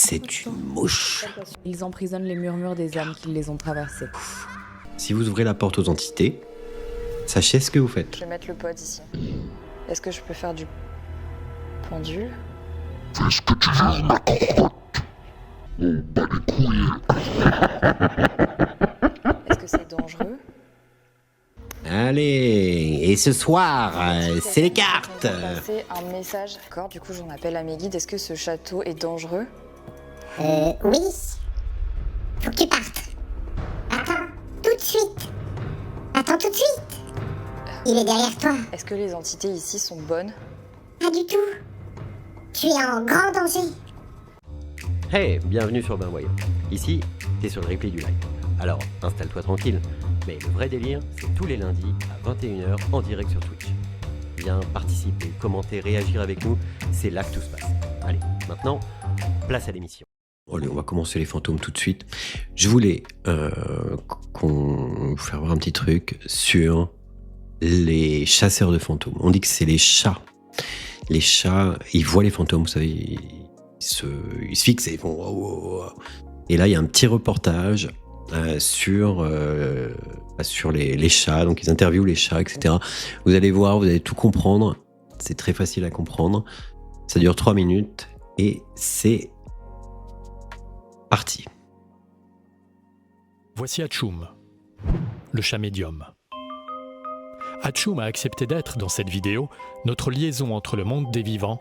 C'est une mouche. Ils emprisonnent les murmures des âmes qui les ont traversés. Si vous ouvrez la porte aux entités, sachez ce que vous faites. Je vais mettre le pod ici. Est-ce que je peux faire du pendule? Fais ce que tu veux, ma crotte. On bat les couilles. Est-ce que c'est dangereux? Allez, et ce soir, c'est les cartes. Passer un message. D'accord, du coup j'en appelle à mes guides. Est-ce que ce château est dangereux? Oui. Faut que tu partes. Attends, tout de suite. Attends tout de suite. Il est derrière toi. Est-ce que les entités ici sont bonnes? Pas du tout. Tu es en grand danger. Hey, bienvenue sur Bain Voyant. Ici, t'es sur le replay du live. Alors, installe-toi tranquille. Mais le vrai délire, c'est tous les lundis à 21h en direct sur Twitch. Viens participer, commenter, réagir avec nous, c'est là que tout se passe. Allez, maintenant, place à l'émission. Allez, on va commencer les fantômes tout de suite. Je voulais vous faire voir un petit truc sur les chasseurs de fantômes. On dit que c'est les chats. Les chats, ils voient les fantômes, vous savez, ils se fixent et ils font wow, wow, wow. Et là, il y a un petit reportage sur les chats, donc ils interviewent les chats, etc. Vous allez voir, vous allez tout comprendre. C'est très facile à comprendre. Ça dure 3 minutes et c'est parti. Voici Hatchoum, le chat médium. Hatchoum a accepté d'être, dans cette vidéo, notre liaison entre le monde des vivants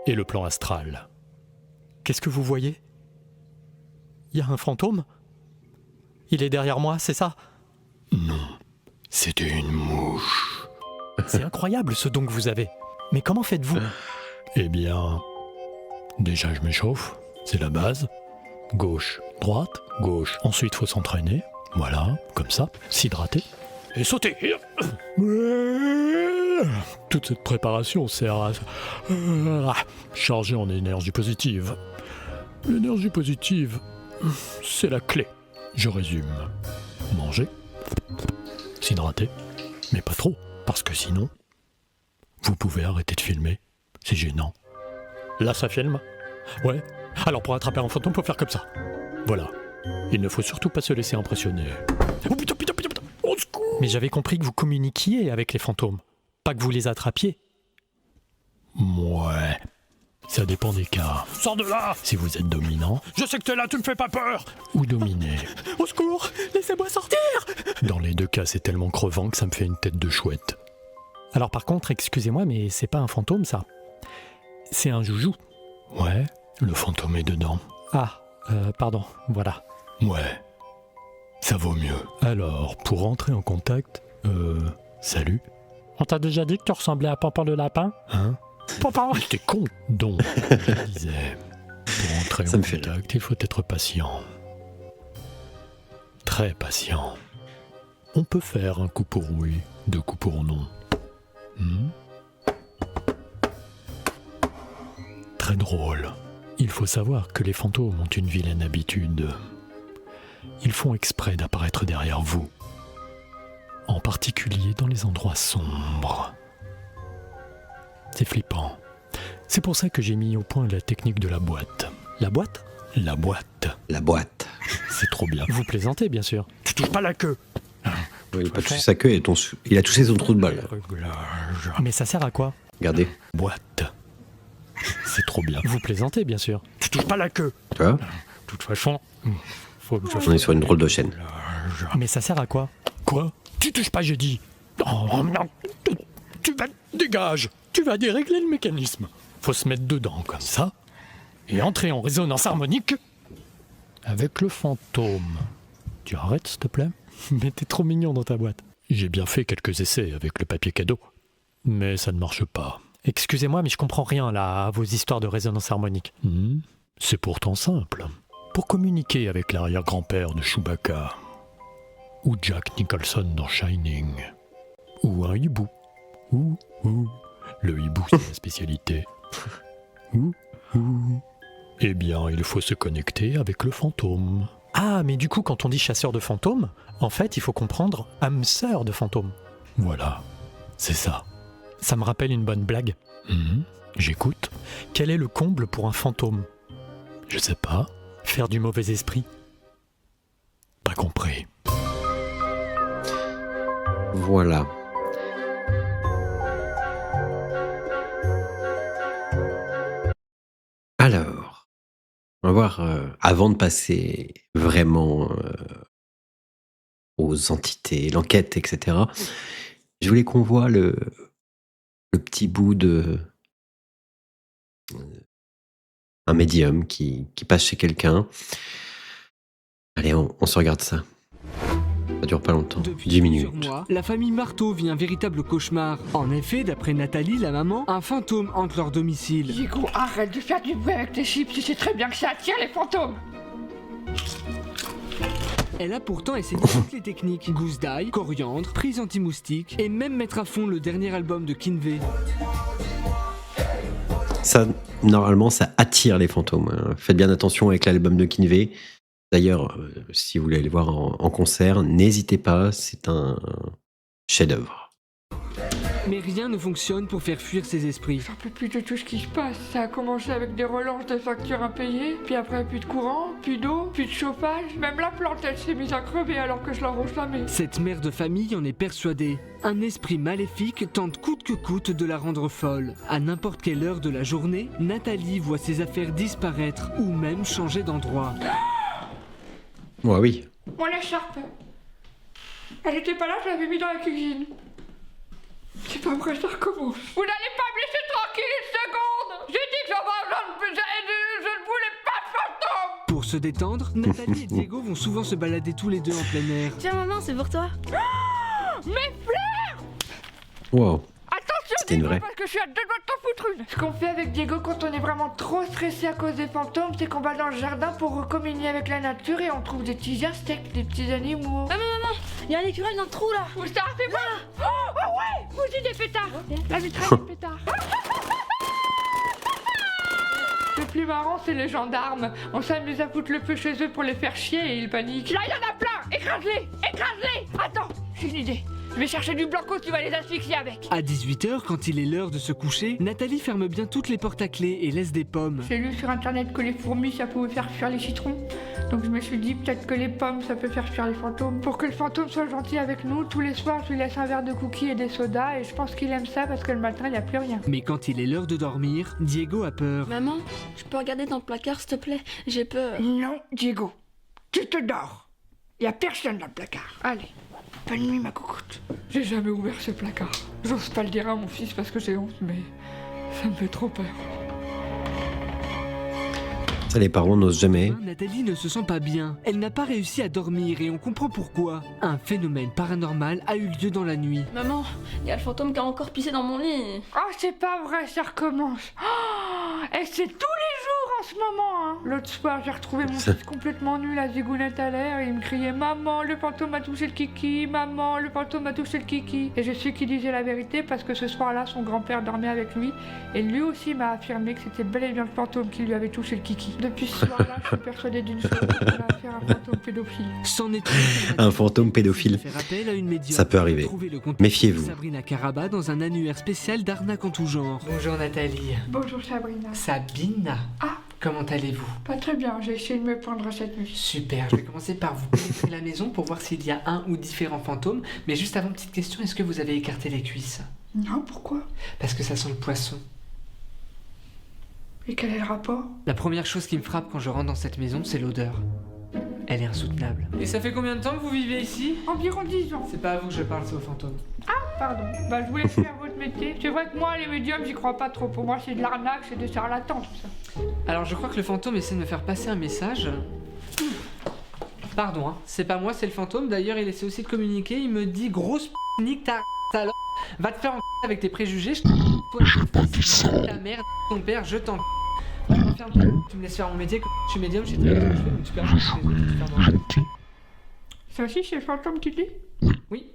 et le plan astral. Qu'est-ce que vous voyez? Il y a un fantôme? Il est derrière moi, c'est ça? Non, c'était une mouche. C'est incroyable ce don que vous avez. Mais comment faites-vous? Eh bien, déjà je m'échauffe, c'est la base. Gauche, droite, gauche. Ensuite, faut s'entraîner. Voilà, comme ça, s'hydrater. Et sauter. Toute cette préparation sert à charger en énergie positive. L'énergie positive, c'est la clé. Je résume. Manger, s'hydrater, mais pas trop, parce que sinon, vous pouvez arrêter de filmer. C'est gênant. Là, ça filme? Ouais. Alors pour attraper un fantôme, faut faire comme ça. Voilà. Il ne faut surtout pas se laisser impressionner. Oh putain, putain, putain, putain. Au secours. Mais j'avais compris que vous communiquiez avec les fantômes, pas que vous les attrapiez. Ouais. Ça dépend des cas. Sors de là! Si vous êtes dominant. Je sais que t'es là, tu me fais pas peur! Ou dominé. Au secours, laissez-moi sortir! Dans les deux cas, c'est tellement crevant que ça me fait une tête de chouette. Alors par contre, excusez-moi, mais c'est pas un fantôme ça. C'est un joujou. Ouais, le fantôme est dedans. Ah, pardon, voilà. Ouais, ça vaut mieux. Alors, pour rentrer en contact, salut. On t'a déjà dit que tu ressemblais à Pampin le lapin? Hein? Pampin! T'es con. Donc, je disais, pour entrer Ça en me fait contact, il faut être patient. Très patient. On peut faire un coup pour oui, 2 coups pour non. Très drôle. Il faut savoir que les fantômes ont une vilaine habitude. Ils font exprès d'apparaître derrière vous. En particulier dans les endroits sombres. C'est flippant. C'est pour ça que j'ai mis au point la technique de la boîte. La boîte? La boîte. La boîte. C'est trop bien. Vous plaisantez, bien sûr. Tu touches pas la queue. Il n'a pas touché sa queue, il a touché son trou de balle. Réglage. Mais ça sert à quoi? Regardez, Boîte. C'est trop bien. Vous plaisantez, bien sûr. Tu touches pas la queue. tu vois, De toute façon, faut que je on est sur une drôle de chaîne. Mais ça sert à quoi? Quoi? Tu touches pas, j'ai dit. Oh non. Tu vas... Dégage. Tu vas dérégler le mécanisme. Faut se mettre dedans comme ça et entrer en résonance harmonique avec le fantôme. Tu arrêtes, s'il te plaît? Mais t'es trop mignon dans ta boîte. J'ai bien fait quelques essais avec le papier cadeau, mais ça ne marche pas. Excusez-moi, mais je comprends rien là à vos histoires de résonance harmonique. C'est pourtant simple. Pour communiquer avec l'arrière-grand-père de Chewbacca, ou Jack Nicholson dans Shining, ou un hibou, ou le hibou c'est la spécialité, ou eh bien il faut se connecter avec le fantôme. Ah, mais du coup, quand on dit chasseur de fantômes, en fait, il faut comprendre âme-sœur de fantômes. Voilà, c'est ça. Ça me rappelle une bonne blague. J'écoute. Quel est le comble pour un fantôme? Je sais pas. Faire du mauvais esprit? Pas compris. Voilà. Alors, on va voir, avant de passer vraiment aux entités, l'enquête, etc. Je voulais qu'on voit le petit bout de un médium qui passe chez quelqu'un. Allez, on se regarde ça. Ça dure pas longtemps, Depuis 10 plusieurs minutes. mois, la famille Marteau vit un véritable cauchemar. En effet, d'après Nathalie, la maman, un fantôme hante leur domicile. Diego, arrête de faire du bruit avec tes chips, tu sais très bien que ça attire les fantômes. Elle a pourtant essayé toutes les techniques. Gousse d'ail, coriandre, prise anti-moustique et même mettre à fond le dernier album de Kinvey. Ça, normalement, ça attire les fantômes, hein. Faites bien attention avec l'album de Kinvey. D'ailleurs, si vous voulez aller voir en concert, n'hésitez pas, c'est un chef-d'œuvre. Mais rien ne fonctionne pour faire fuir ces esprits. J'en peux plus de tout ce qui se passe. Ça a commencé avec des relances de factures impayées, puis après plus de courant, plus d'eau, plus de chauffage. Même la plante, elle s'est mise à crever alors que je l'arrose jamais. Cette mère de famille en est persuadée. Un esprit maléfique tente coûte que coûte de la rendre folle. À n'importe quelle heure de la journée, Nathalie voit ses affaires disparaître ou même changer d'endroit. Ouais, oui. Mon écharpe. Elle était pas là, je l'avais mis dans la cuisine. C'est pas vrai, ça recommence. Vous n'allez pas me laisser tranquille une seconde. J'ai dit que je ne voulais pas de fantôme. Pour se détendre, Nathalie et Diego vont souvent se balader tous les deux en plein air. Tiens maman, c'est pour toi. Mes fleurs. Wow. Attention, C'était une Diego, vraie. parce que je suis à deux doigts de t'en foutre une. Ce qu'on fait avec Diego quand on est vraiment trop stressé à cause des fantômes, c'est qu'on va dans le jardin pour recommunier avec la nature et on trouve des petits insectes, des petits animaux. Maman, il y a un écureuil dans le trou là. Où ça, fais voir. Oh ouais, vous dites des pétards. La mitraille des pétards. Le plus marrant, c'est les gendarmes. On s'amuse à foutre le feu chez eux pour les faire chier et ils paniquent. Là, il y en a plein. Écrase-les. Écrase-les. Attends, j'ai une idée. Je vais chercher du blanco, tu vas les asphyxier avec. À 18h, quand il est l'heure de se coucher, Nathalie ferme bien toutes les portes à clé et laisse des pommes. J'ai lu sur internet que les fourmis ça pouvait faire fuir les citrons. Donc je me suis dit peut-être que les pommes ça peut faire fuir les fantômes. Pour que le fantôme soit gentil avec nous, tous les soirs je lui laisse un verre de cookies et des sodas et je pense qu'il aime ça parce que le matin il n'y a plus rien. Mais quand il est l'heure de dormir, Diego a peur. Maman, je peux regarder dans le placard s'il te plaît? J'ai peur. Non, Diego, tu te dors. Il n'y a personne dans le placard. Allez, bonne nuit ma coucoute. J'ai jamais ouvert ce placard. J'ose pas le dire à mon fils parce que j'ai honte, mais ça me fait trop peur. Ça, les parents n'osent jamais. Nathalie ne se sent pas bien. Elle n'a pas réussi à dormir et on comprend pourquoi. Un phénomène paranormal a eu lieu dans la nuit. Maman, il y a le fantôme qui a encore pissé dans mon lit. Oh, c'est pas vrai, ça recommence. Oh, et c'est tous les jours en ce moment. Hein. L'autre soir, j'ai retrouvé mon fils complètement nul à zigounette à l'air et il me criait « Maman, le fantôme a touché le kiki. Maman, le fantôme a touché le kiki. » Et je sais qu'il disait la vérité parce que ce soir-là, son grand-père dormait avec lui et lui aussi m'a affirmé que c'était bel et bien le fantôme qui lui avait touché le kiki. Depuis ce soir-là, je suis persuadée d'une chose, qu'on a affaire à un fantôme pédophile. C'en est Un fantôme pédophile. Faire appel à une médium. Ça peut arriver. Trouver le contact Méfiez-vous. de Sabrina Caraba dans un annuaire spécial d'arnaque en tout genre. Bonjour Nathalie. Bonjour Sabrina. Sabine. Ah. Comment allez-vous? Pas très bien, j'ai essayé de me prendre cette nuit. Super, je vais commencer par vous pénétrer la maison pour voir s'il y a un ou différents fantômes. Mais juste avant, petite question, est-ce que vous avez écarté les cuisses? Non, pourquoi? Parce que ça sent le poisson. Et quel est le rapport? La première chose qui me frappe quand je rentre dans cette maison, c'est l'odeur. Elle est insoutenable. Et ça fait combien de temps que vous vivez ici? Environ 10 ans. C'est pas à vous que je parle, c'est aux fantômes. Pardon. Bah, je voulais faire votre métier. C'est vrai que moi, les médiums, j'y crois pas trop. Pour moi, c'est de l'arnaque, c'est des charlatans, tout ça. Alors, je crois que le fantôme essaie de me faire passer un message. Pardon, hein. C'est pas moi, c'est le fantôme. D'ailleurs, il essaie aussi de communiquer. Il me dit grosse nique ta alors. Va te faire en avec tes préjugés. Toi, ta mère, ton père, je t'en. Tu me laisses faire mon métier, que je suis médium, je sais très bien ce que je fais, donc super, je suis Ça aussi, c'est le fantôme qui dit? Oui.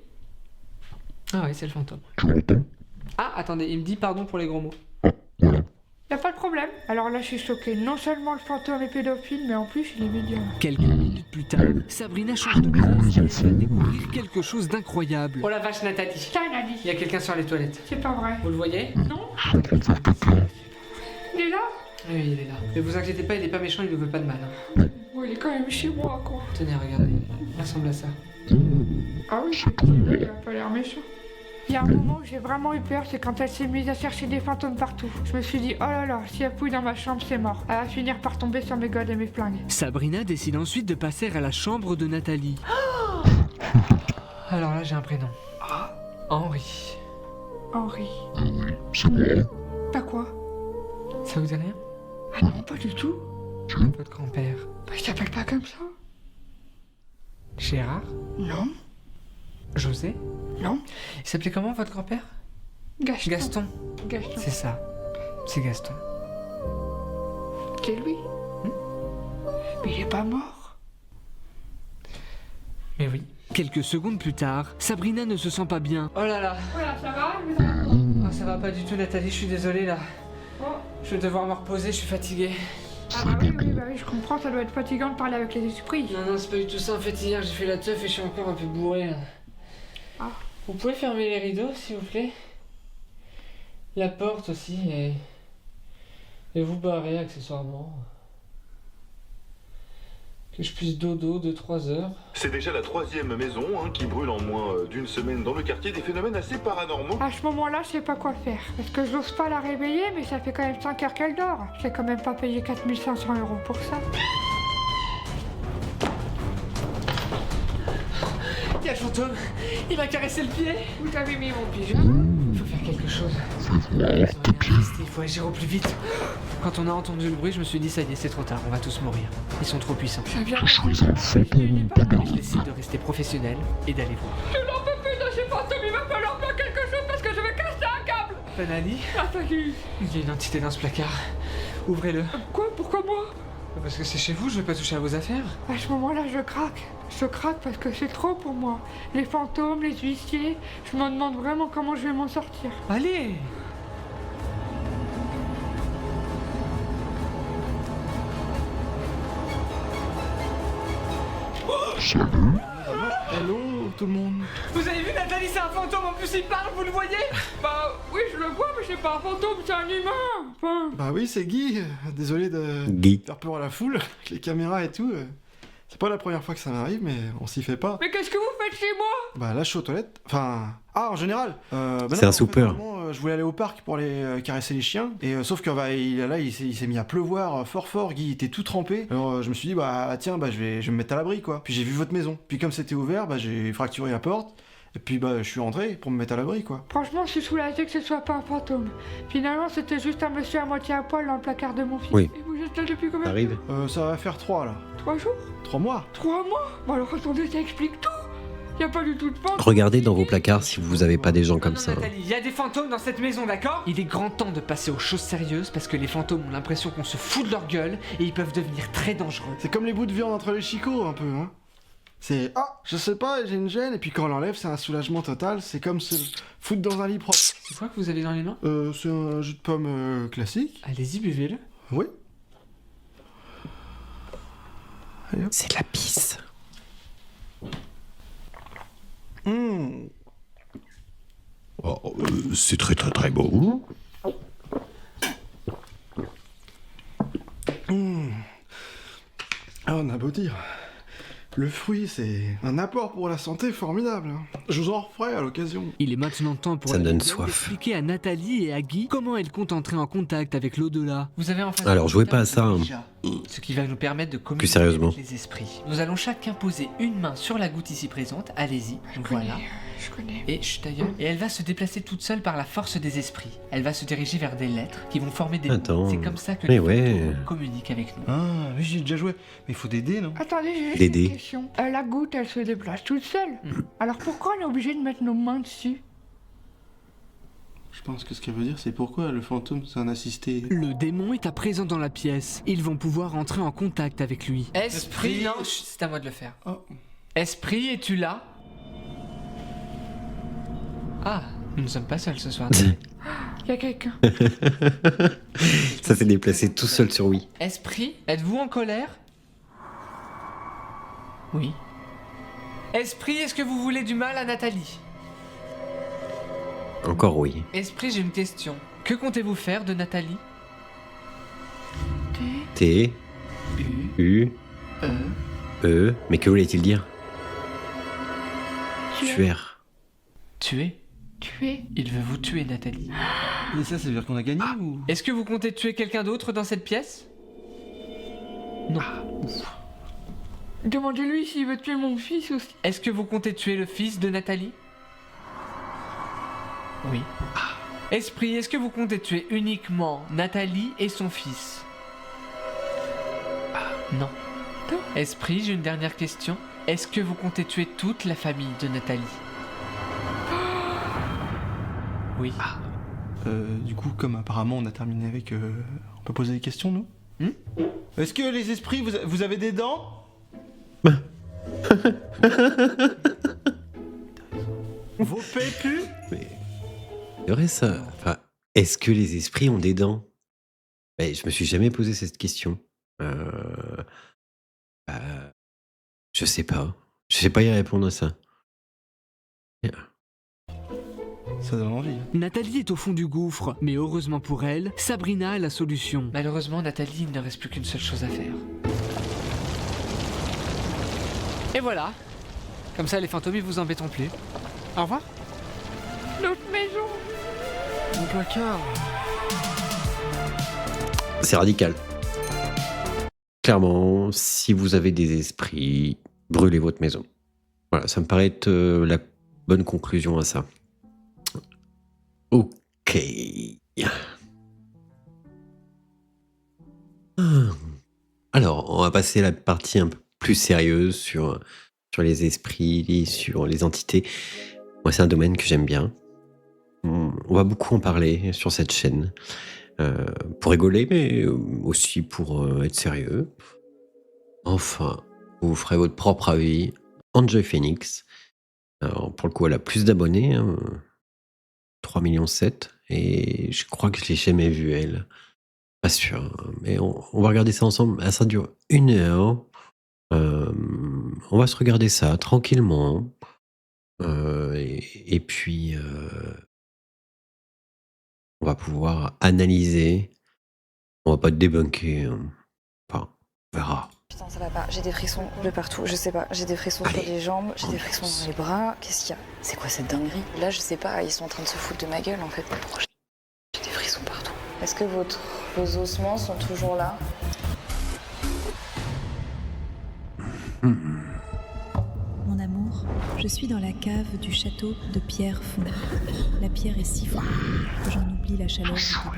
Ah ouais, c'est le fantôme. Ah, attendez, il me dit pardon pour les gros mots. Y'a pas de problème. Alors là, je suis choquée. Non seulement le fantôme est pédophile, mais en plus, il est médium. Quelques minutes plus tard, Sabrina change de place et va découvrir quelque chose d'incroyable. Oh la vache, Nathalie. Tiens, Nadie. Il y a quelqu'un sur les toilettes. C'est pas vrai. Vous le voyez? Non? Il est là? Oui, il est là. Mais vous inquiétez pas, il est pas méchant, il nous veut pas de mal. Hein. Bon, il est quand même chez moi, quoi. Tenez, regardez. Il ressemble à ça. Ah oui, effectivement, il a pas l'air méchant. Il y a un moment où j'ai vraiment eu peur, c'est quand elle s'est mise à chercher des fantômes partout. Je me suis dit, oh là là, si elle fouille dans ma chambre, c'est mort. Elle va finir par tomber sur mes godes et mes flingues. Sabrina décide ensuite de passer à la chambre de Nathalie. Alors là, j'ai un prénom. Henri. Henri. T'as quoi? Ça vous dit rien? Ah non, pas du tout. Votre grand-père. Bah, il s'appelle pas comme ça. Gérard? Non. José? Non. Il s'appelait comment, votre grand-père? Gaston. Gaston. Gaston. C'est ça. C'est Gaston. C'est lui. Mais il est pas mort. Mais oui. Quelques secondes plus tard, Sabrina ne se sent pas bien. Oh là là. Voilà, ça va? Oh, ça va pas du tout, Nathalie, je suis désolé là. Oh. Je vais devoir me reposer, je suis fatigué. Ah bah oui, je comprends, ça doit être fatigant de parler avec les esprits. Non, c'est pas du tout ça. En fait, hier, j'ai fait la teuf et je suis encore un peu bourré là. Ah. Vous pouvez fermer les rideaux, s'il vous plaît? La porte aussi et vous barrer accessoirement. Que je puisse dodo 2-3 heures. C'est déjà la 3e maison qui brûle en moins d'une semaine dans le quartier, des phénomènes assez paranormaux. À ce moment-là, je sais pas quoi faire. Parce que je n'ose pas la réveiller, mais ça fait quand même 5 heures qu'elle dort. Je vais quand même pas payer 4500 € pour ça. Il y a le fantôme. Il m'a caressé le pied. Où t'avais mis mon pyjama? Il faut faire quelque chose. Il faut agir au plus vite. Quand on a entendu le bruit, je me suis dit ça y est, c'est trop tard, on va tous mourir. Ils sont trop puissants. Ça vient. Je décide de rester professionnel et d'aller voir. Je n'en peux plus de ces fantômes, il va falloir faire quelque chose parce que je vais casser un câble. Fanali, Nathalie. il y a une entité dans ce placard. Ouvrez-le. Quoi? Pourquoi moi? Parce que c'est chez vous, je vais pas toucher à vos affaires. À ce moment-là, je craque. Je craque parce que c'est trop pour moi. Les fantômes, les huissiers, je me demande vraiment comment je vais m'en sortir. Allez! Hello tout le monde. Vous avez vu Nathalie, c'est un fantôme, en plus il parle, vous le voyez? Bah oui, je le vois, mais c'est pas un fantôme, c'est un humain. Enfin... Bah oui, c'est Guy. Désolé de Guy. faire peur à la foule, avec les caméras et tout. C'est pas la première fois que ça m'arrive, mais on s'y fait pas. Mais qu'est-ce que vous faites chez moi? Bah là, je suis aux toilettes. Enfin... Ah, en général C'est un soupeur. Je voulais aller au parc pour aller caresser les chiens. Et sauf que il s'est mis à pleuvoir fort. Guy était tout trempé. Alors je me suis dit, bah tiens, bah, je vais me mettre à l'abri, quoi. Puis j'ai vu votre maison. Puis comme c'était ouvert, bah j'ai fracturé la porte. Et puis bah je suis rentré pour me mettre à l'abri, quoi. Franchement, je suis soulagée que ce soit pas un fantôme. Finalement, c'était juste un monsieur à moitié à poil dans le placard de mon fils. Oui. Et vous êtes là depuis combien de Arrive. temps? Ça va faire 3 là. 3 jours? 3 mois. 3 mois? Bon alors attendez, ça explique tout. Y a pas du tout de fantôme. Regardez dans vos placards si vous avez pas des gens comme ça. Nathalie, il y a des fantômes dans cette maison, d'accord? Il est grand temps de passer aux choses sérieuses parce que les fantômes ont l'impression qu'on se fout de leur gueule et ils peuvent devenir très dangereux. C'est comme les bouts de viande entre les chicots, un peu, hein. C'est je sais pas, j'ai une gêne, et puis quand on l'enlève, c'est un soulagement total. C'est comme se foutre dans un lit propre. C'est quoi que vous avez dans les mains? C'est un jus de pomme classique. Allez-y, buvez-le. Oui. C'est de la pisse. Oh, c'est très très très beau. Ah, on a beau dire. Le fruit, c'est un apport pour la santé formidable. Je vous en referai à l'occasion. Il est maintenant temps pour Ça la donne vidéo soif. d'expliquer à Nathalie et à Guy comment elle compte entrer en contact avec l'au-delà. Vous avez en face Alors, jouez pas à ça, hein. Ce qui va nous permettre de communiquer Plus sérieusement. avec les esprits. Nous allons chacun poser une main sur la goutte ici présente. Allez-y. Voilà. Je connais. Et chut, ta gueule. Et elle va se déplacer toute seule par la force des esprits. Elle va se diriger vers des lettres qui vont former des mots. Attends. C'est comme ça que Mais les ouais. fantômes communiquent avec nous. Ah, oui, j'ai déjà joué. Mais il faut des dés, non? Attendez, j'ai Les juste dés. une question. La goutte, elle se déplace toute seule. Alors pourquoi on est obligé de mettre nos mains dessus? Je pense que ce qu'elle veut dire, c'est pourquoi le fantôme, c'est un assisté. Le démon est à présent dans la pièce. Ils vont pouvoir entrer en contact avec lui. Esprit, non, chut, c'est à moi de le faire. Oh. Esprit, es-tu là? Ah, nous ne sommes pas seuls ce soir. Y a quelqu'un. Ça s'est déplacé tout seul sur Wii. Esprit, êtes-vous en colère? Oui. Esprit, est-ce que vous voulez du mal à Nathalie? Encore oui. Esprit, j'ai une question. Que comptez-vous faire de Nathalie? T, U, E. Mais que voulait-il dire? Tuer. Tuer? Tuer? Il veut vous tuer, Nathalie. Et ça veut dire qu'on a gagné ou... Est-ce que vous comptez tuer quelqu'un d'autre dans cette pièce? Non. Demandez-lui s'il veut tuer mon fils aussi. Est-ce que vous comptez tuer le fils de Nathalie? Oui. Esprit, est-ce que vous comptez tuer uniquement Nathalie et son fils? Non. Esprit, j'ai une dernière question. Est-ce que vous comptez tuer toute la famille de Nathalie? Oui. Du coup, comme apparemment on a terminé avec... on peut poser des questions, nous? Est-ce que les esprits, vous avez des dents? Vos pépus? Mais c'est vrai ça. Enfin, est-ce que les esprits ont des dents? Je me suis jamais posé cette question. Je sais pas. Je sais pas y répondre à ça. Ça donne envie. Nathalie est au fond du gouffre, mais heureusement pour elle, Sabrina a la solution. Malheureusement, Nathalie, il ne reste plus qu'une seule chose à faire. Et voilà. Comme ça, les fantômes, ils vous embêteront plus. Au revoir. Notre maison. Mon placard. C'est radical. Clairement, si vous avez des esprits, brûlez votre maison. Voilà, ça me paraît être la bonne conclusion à ça. Ok. Alors, on va passer à la partie un peu plus sérieuse sur les esprits, sur les entités. Moi, c'est un domaine que j'aime bien. On va beaucoup en parler sur cette chaîne. Pour rigoler, mais aussi pour être sérieux. Enfin, vous ferez votre propre avis. Enjoy Phoenix. Alors, pour le coup, elle a plus d'abonnés. 3,7 millions. Et je crois que je l'ai jamais vue, elle. Pas sûr. Mais on va regarder ça ensemble. Ça dure 1 heure. On va se regarder ça tranquillement. Et puis... on va pouvoir analyser. On va pas débunker. Enfin, on verra. Putain, ça va pas. J'ai des frissons de partout. Je sais pas. J'ai des frissons sur les jambes. J'ai des frissons dans les bras. Qu'est-ce qu'il y a? C'est quoi cette dinguerie? Là, je sais pas. Ils sont en train de se foutre de ma gueule en fait. Pourquoi j'ai des frissons partout? Est-ce que vos ossements sont toujours là? Mon amour, je suis dans la cave du château de Pierre Fond. La pierre est si froide que j'en oublie la chaleur de tes bras.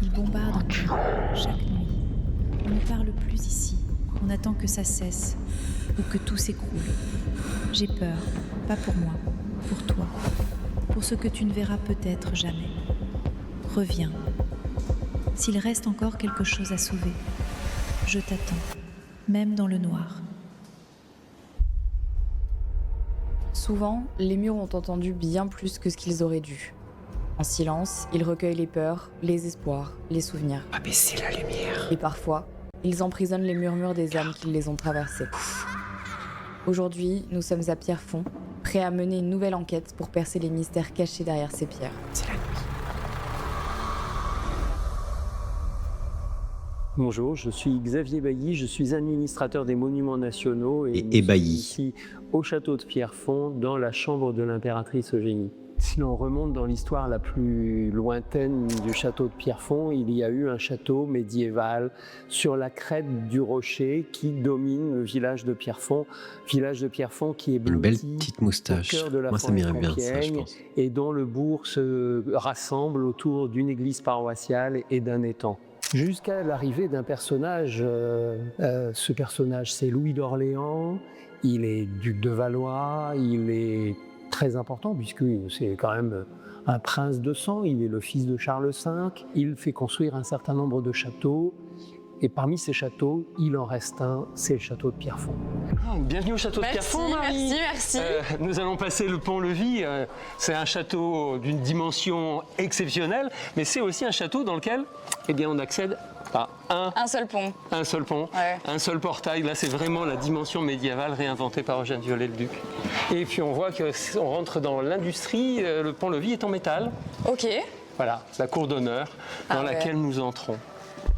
Il bombarde encore chaque nuit. On ne parle plus ici. On attend que ça cesse ou que tout s'écroule. J'ai peur, pas pour moi, pour toi, pour ce que tu ne verras peut-être jamais. Reviens. S'il reste encore quelque chose à sauver, je t'attends, même dans le noir. Souvent, les murs ont entendu bien plus que ce qu'ils auraient dû. En silence, ils recueillent les peurs, les espoirs, les souvenirs. Abaissez la lumière. Et parfois, ils emprisonnent les murmures des âmes qui les ont traversés. Aujourd'hui, nous sommes à Pierrefonds, prêts à mener une nouvelle enquête pour percer les mystères cachés derrière ces pierres. C'est la nuit. Bonjour, je suis Xavier Bailly, je suis administrateur des monuments nationaux et ébahi. ici au château de Pierrefonds, dans la chambre de l'impératrice Eugénie. Si l'on remonte dans l'histoire la plus lointaine du château de Pierrefonds, il y a eu un château médiéval sur la crête du rocher qui domine le village de Pierrefonds qui est blotti, une belle petite moustache. au cœur de la Moi, ça forêt m'irait bien, ça, je Compiègne, pense. et dont le bourg se rassemble autour d'une église paroissiale et d'un étang. Jusqu'à l'arrivée d'un personnage, ce personnage c'est Louis d'Orléans, il est duc de Valois, il est très important puisque c'est quand même un prince de sang, il est le fils de Charles V, il fait construire un certain nombre de châteaux et parmi ces châteaux, il en reste un, c'est le château de Pierrefonds. Bienvenue au château de Pierrefonds, Marie. Merci. Nous allons passer le pont-levis, c'est un château d'une dimension exceptionnelle, mais c'est aussi un château dans lequel on accède à Un seul pont. un seul pont, Ouais. un seul portail. Là, c'est vraiment la dimension médiévale réinventée par Eugène Viollet-le-Duc. Et puis on voit qu'on rentre dans l'industrie, le pont-levis est en métal. Ok. Voilà, la cour d'honneur dans laquelle nous entrons.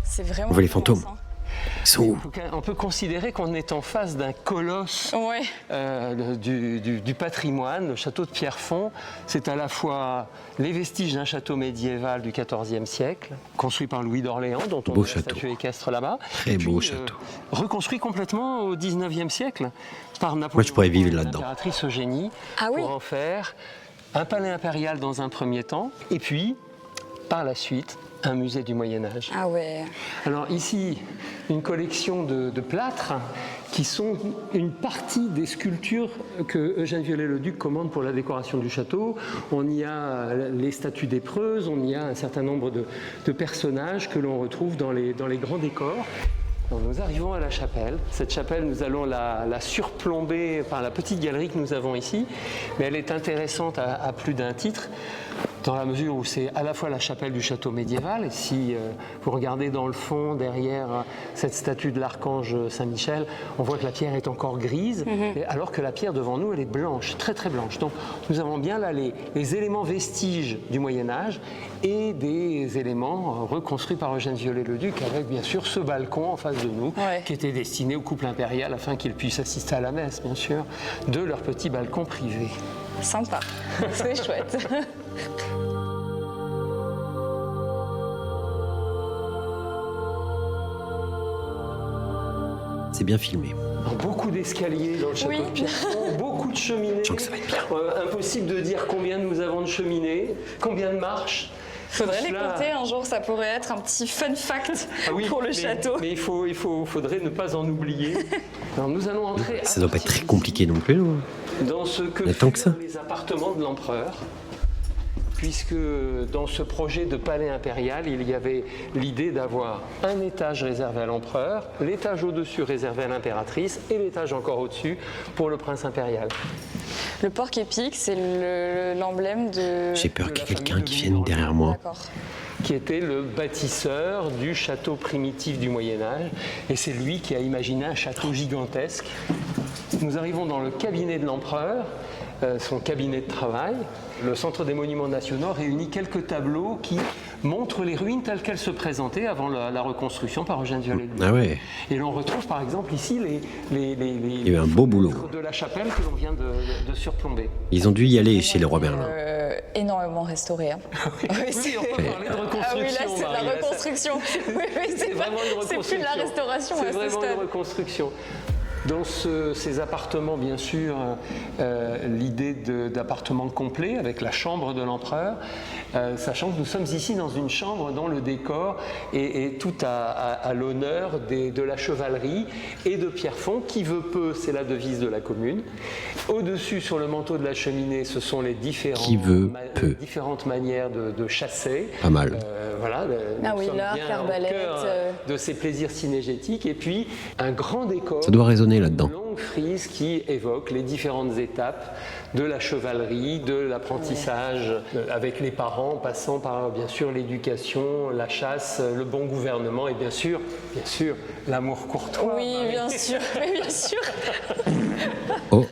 C'est vraiment. On voit les fantômes. immense, hein. On peut considérer qu'on est en face d'un colosse du patrimoine. Le château de Pierrefonds, c'est à la fois les vestiges d'un château médiéval du XIVe siècle, construit par Louis d'Orléans, dont on a la statue équestre là-bas. Très beau château. Reconstruit complètement au XIXe siècle par Napoléon. Moi, je pourrais vivre là-dedans. L'impératrice Eugénie, pour en faire un palais impérial dans un premier temps, et puis, par la suite, un musée du Moyen-Âge. Ah ouais. Alors ici, une collection de plâtres qui sont une partie des sculptures que Eugène Viollet-le-Duc commande pour la décoration du château. On y a les statues d'épreuses, on y a un certain nombre de personnages que l'on retrouve dans les grands décors. Donc nous arrivons à la chapelle. Cette chapelle, nous allons la surplomber par la petite galerie que nous avons ici, mais elle est intéressante à plus d'un titre, dans la mesure où c'est à la fois la chapelle du château médiéval, et si vous regardez dans le fond, derrière cette statue de l'archange Saint-Michel, on voit que la pierre est encore grise, alors que la pierre devant nous, elle est blanche, très très blanche. Donc nous avons bien là les éléments vestiges du Moyen-Âge et des éléments reconstruits par Eugène Viollet-le-Duc, avec bien sûr ce balcon en face de nous, qui était destiné au couple impérial afin qu'ils puissent assister à la messe, bien sûr, de leur petit balcon privé. Sympa, c'est chouette. C'est bien filmé. Beaucoup d'escaliers dans le château de Pierrefonds, beaucoup de cheminées. Je sens que ça va être bien. Impossible de dire combien nous avons de cheminées, combien de marches. Faudrait les compter un jour, ça pourrait être un petit fun fact pour le château. Mais faudrait ne pas en oublier. Alors nous allons entrer. Ça doit pas être très compliqué non plus, non ? Dans ce que ça. Les appartements de l'empereur, puisque dans ce projet de palais impérial, il y avait l'idée d'avoir un étage réservé à l'empereur, l'étage au-dessus réservé à l'impératrice et l'étage encore au-dessus pour le prince impérial. Le porc-épic, c'est l'emblème de... J'ai peur qu'il y ait quelqu'un qui vienne derrière moi. D'accord. Qui était le bâtisseur du château primitif du Moyen-Âge, et c'est lui qui a imaginé un château gigantesque. Nous arrivons dans le cabinet de l'empereur, son cabinet de travail. Le Centre des Monuments Nationaux réunit quelques tableaux qui montrent les ruines telles qu'elles se présentaient avant la reconstruction par Eugène Viollet-le-Duc. Ah ouais. Et l'on retrouve par exemple ici Il y a eu un beau boulot de la chapelle que l'on vient de surplomber. Ils ont dû y aller chez le roi Merlin. Énormément restauré. Hein. Oui, on peut parler de reconstruction. Ah oui, là c'est de la reconstruction. C'est plus de la restauration. C'est vraiment une reconstruction. Dans ces appartements, bien sûr, l'idée d'appartement complet avec la chambre de l'empereur, sachant que nous sommes ici dans une chambre dont le décor est tout à l'honneur de la chevalerie et de Pierrefonds, qui veut peu, c'est la devise de la commune. Au-dessus, sur le manteau de la cheminée, ce sont les différentes manières de chasser. Pas mal. Voilà, l'arbalète. De ces plaisirs cinégétiques. Et puis, un grand décor. Ça doit résonner là-dedans. Une longue frise qui évoque les différentes étapes de la chevalerie, de l'apprentissage avec les parents, passant par bien sûr l'éducation, la chasse, le bon gouvernement et bien sûr l'amour courtois. Oui, bien sûr, mais bien sûr. Oh.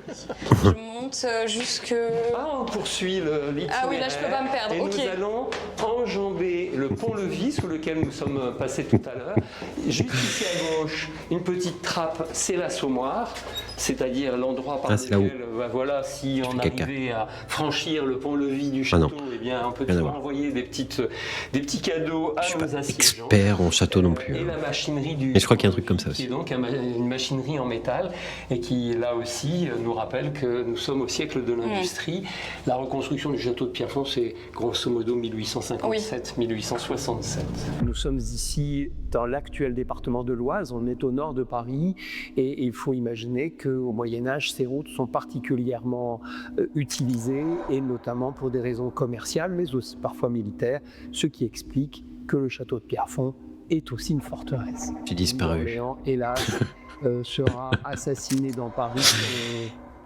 Je monte jusque... on poursuit l'itinéraire. Ah oui, là je peux pas me perdre. Et nous allons enjamber le pont-levis sous lequel nous sommes passés tout à l'heure. Juste ici à gauche, une petite trappe, c'est l'assommoir, c'est-à-dire l'endroit par lequel, si on arrivait à franchir le pont-levis du château, eh bien, on peut toujours envoyer des petits cadeaux à nos assiégeants. Je suis pas expert en château non plus. Et la machinerie Mais je crois qu'il y a un truc comme ça aussi. Qui est donc une machinerie en métal et qui, là aussi, nous rappelle que nous sommes au siècle de l'industrie. La reconstruction du château de Pierrefonds, c'est grosso modo 1857-1867. Nous sommes ici dans l'actuel département de l'Oise, on est au nord de Paris et il faut imaginer qu'au Moyen-Âge, ces routes sont particulièrement utilisées et notamment pour des raisons commerciales mais aussi parfois militaires, ce qui explique que le château de Pierrefonds est aussi une forteresse. J'ai disparu. Orléans, hélas, sera assassiné dans Paris.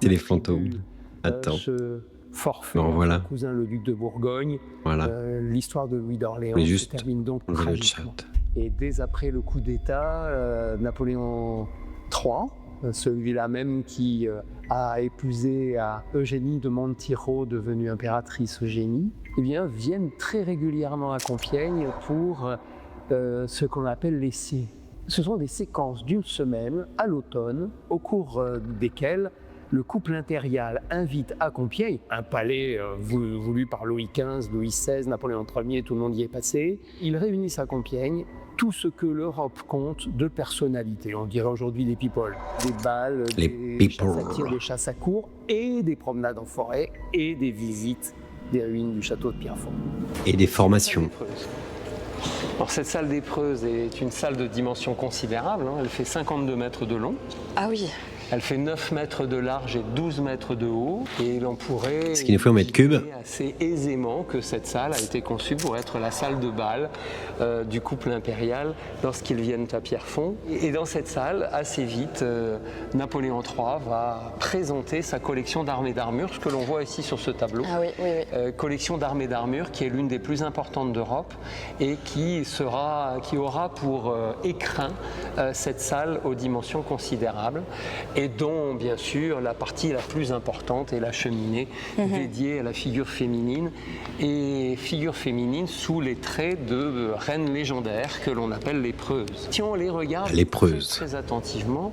C'est les fantômes. Attends. Ce forfait, voilà. cousin le duc de Bourgogne. Voilà. L'histoire de Louis d'Orléans se termine donc tragiquement. Et dès après le coup d'État, Napoléon III, celui-là même qui a épousé à Eugénie de Montijo, devenue impératrice Eugénie, viennent très régulièrement à Compiègne pour ce qu'on appelle les Ce sont des séquences d'une semaine à l'automne, au cours desquelles le couple impérial invite à Compiègne, un palais voulu par Louis XV, Louis XVI, Napoléon Ier, tout le monde y est passé. Ils réunissent à Compiègne tout ce que l'Europe compte de personnalités. On dirait aujourd'hui des people, des balles, des chasses à tir, des chasses à cour, et des promenades en forêt, et des visites des ruines du château de Pierrefonds. Et des formations. Alors cette salle des Preuses est une salle de dimension considérable, hein. Elle fait 52 mètres de long. Ah oui. Elle fait 9 mètres de large et 12 mètres de haut. Et l'on pourrait ce qui nous fait en mètres cubes assez aisément que cette salle a été conçue pour être la salle de bal du couple impérial lorsqu'ils viennent à Pierrefonds. Et dans cette salle, assez vite, Napoléon III va présenter sa collection d'armes et d'armures, ce que l'on voit ici sur ce tableau. Ah oui, oui, oui. Collection d'armes et d'armures qui est l'une des plus importantes d'Europe et qui aura pour écrin cette salle aux dimensions considérables. Et dont, bien sûr, la partie la plus importante est la cheminée dédiée à la figure féminine, et figure féminine sous les traits de reines légendaires que l'on appelle les Preuses. Si on les regarde très attentivement,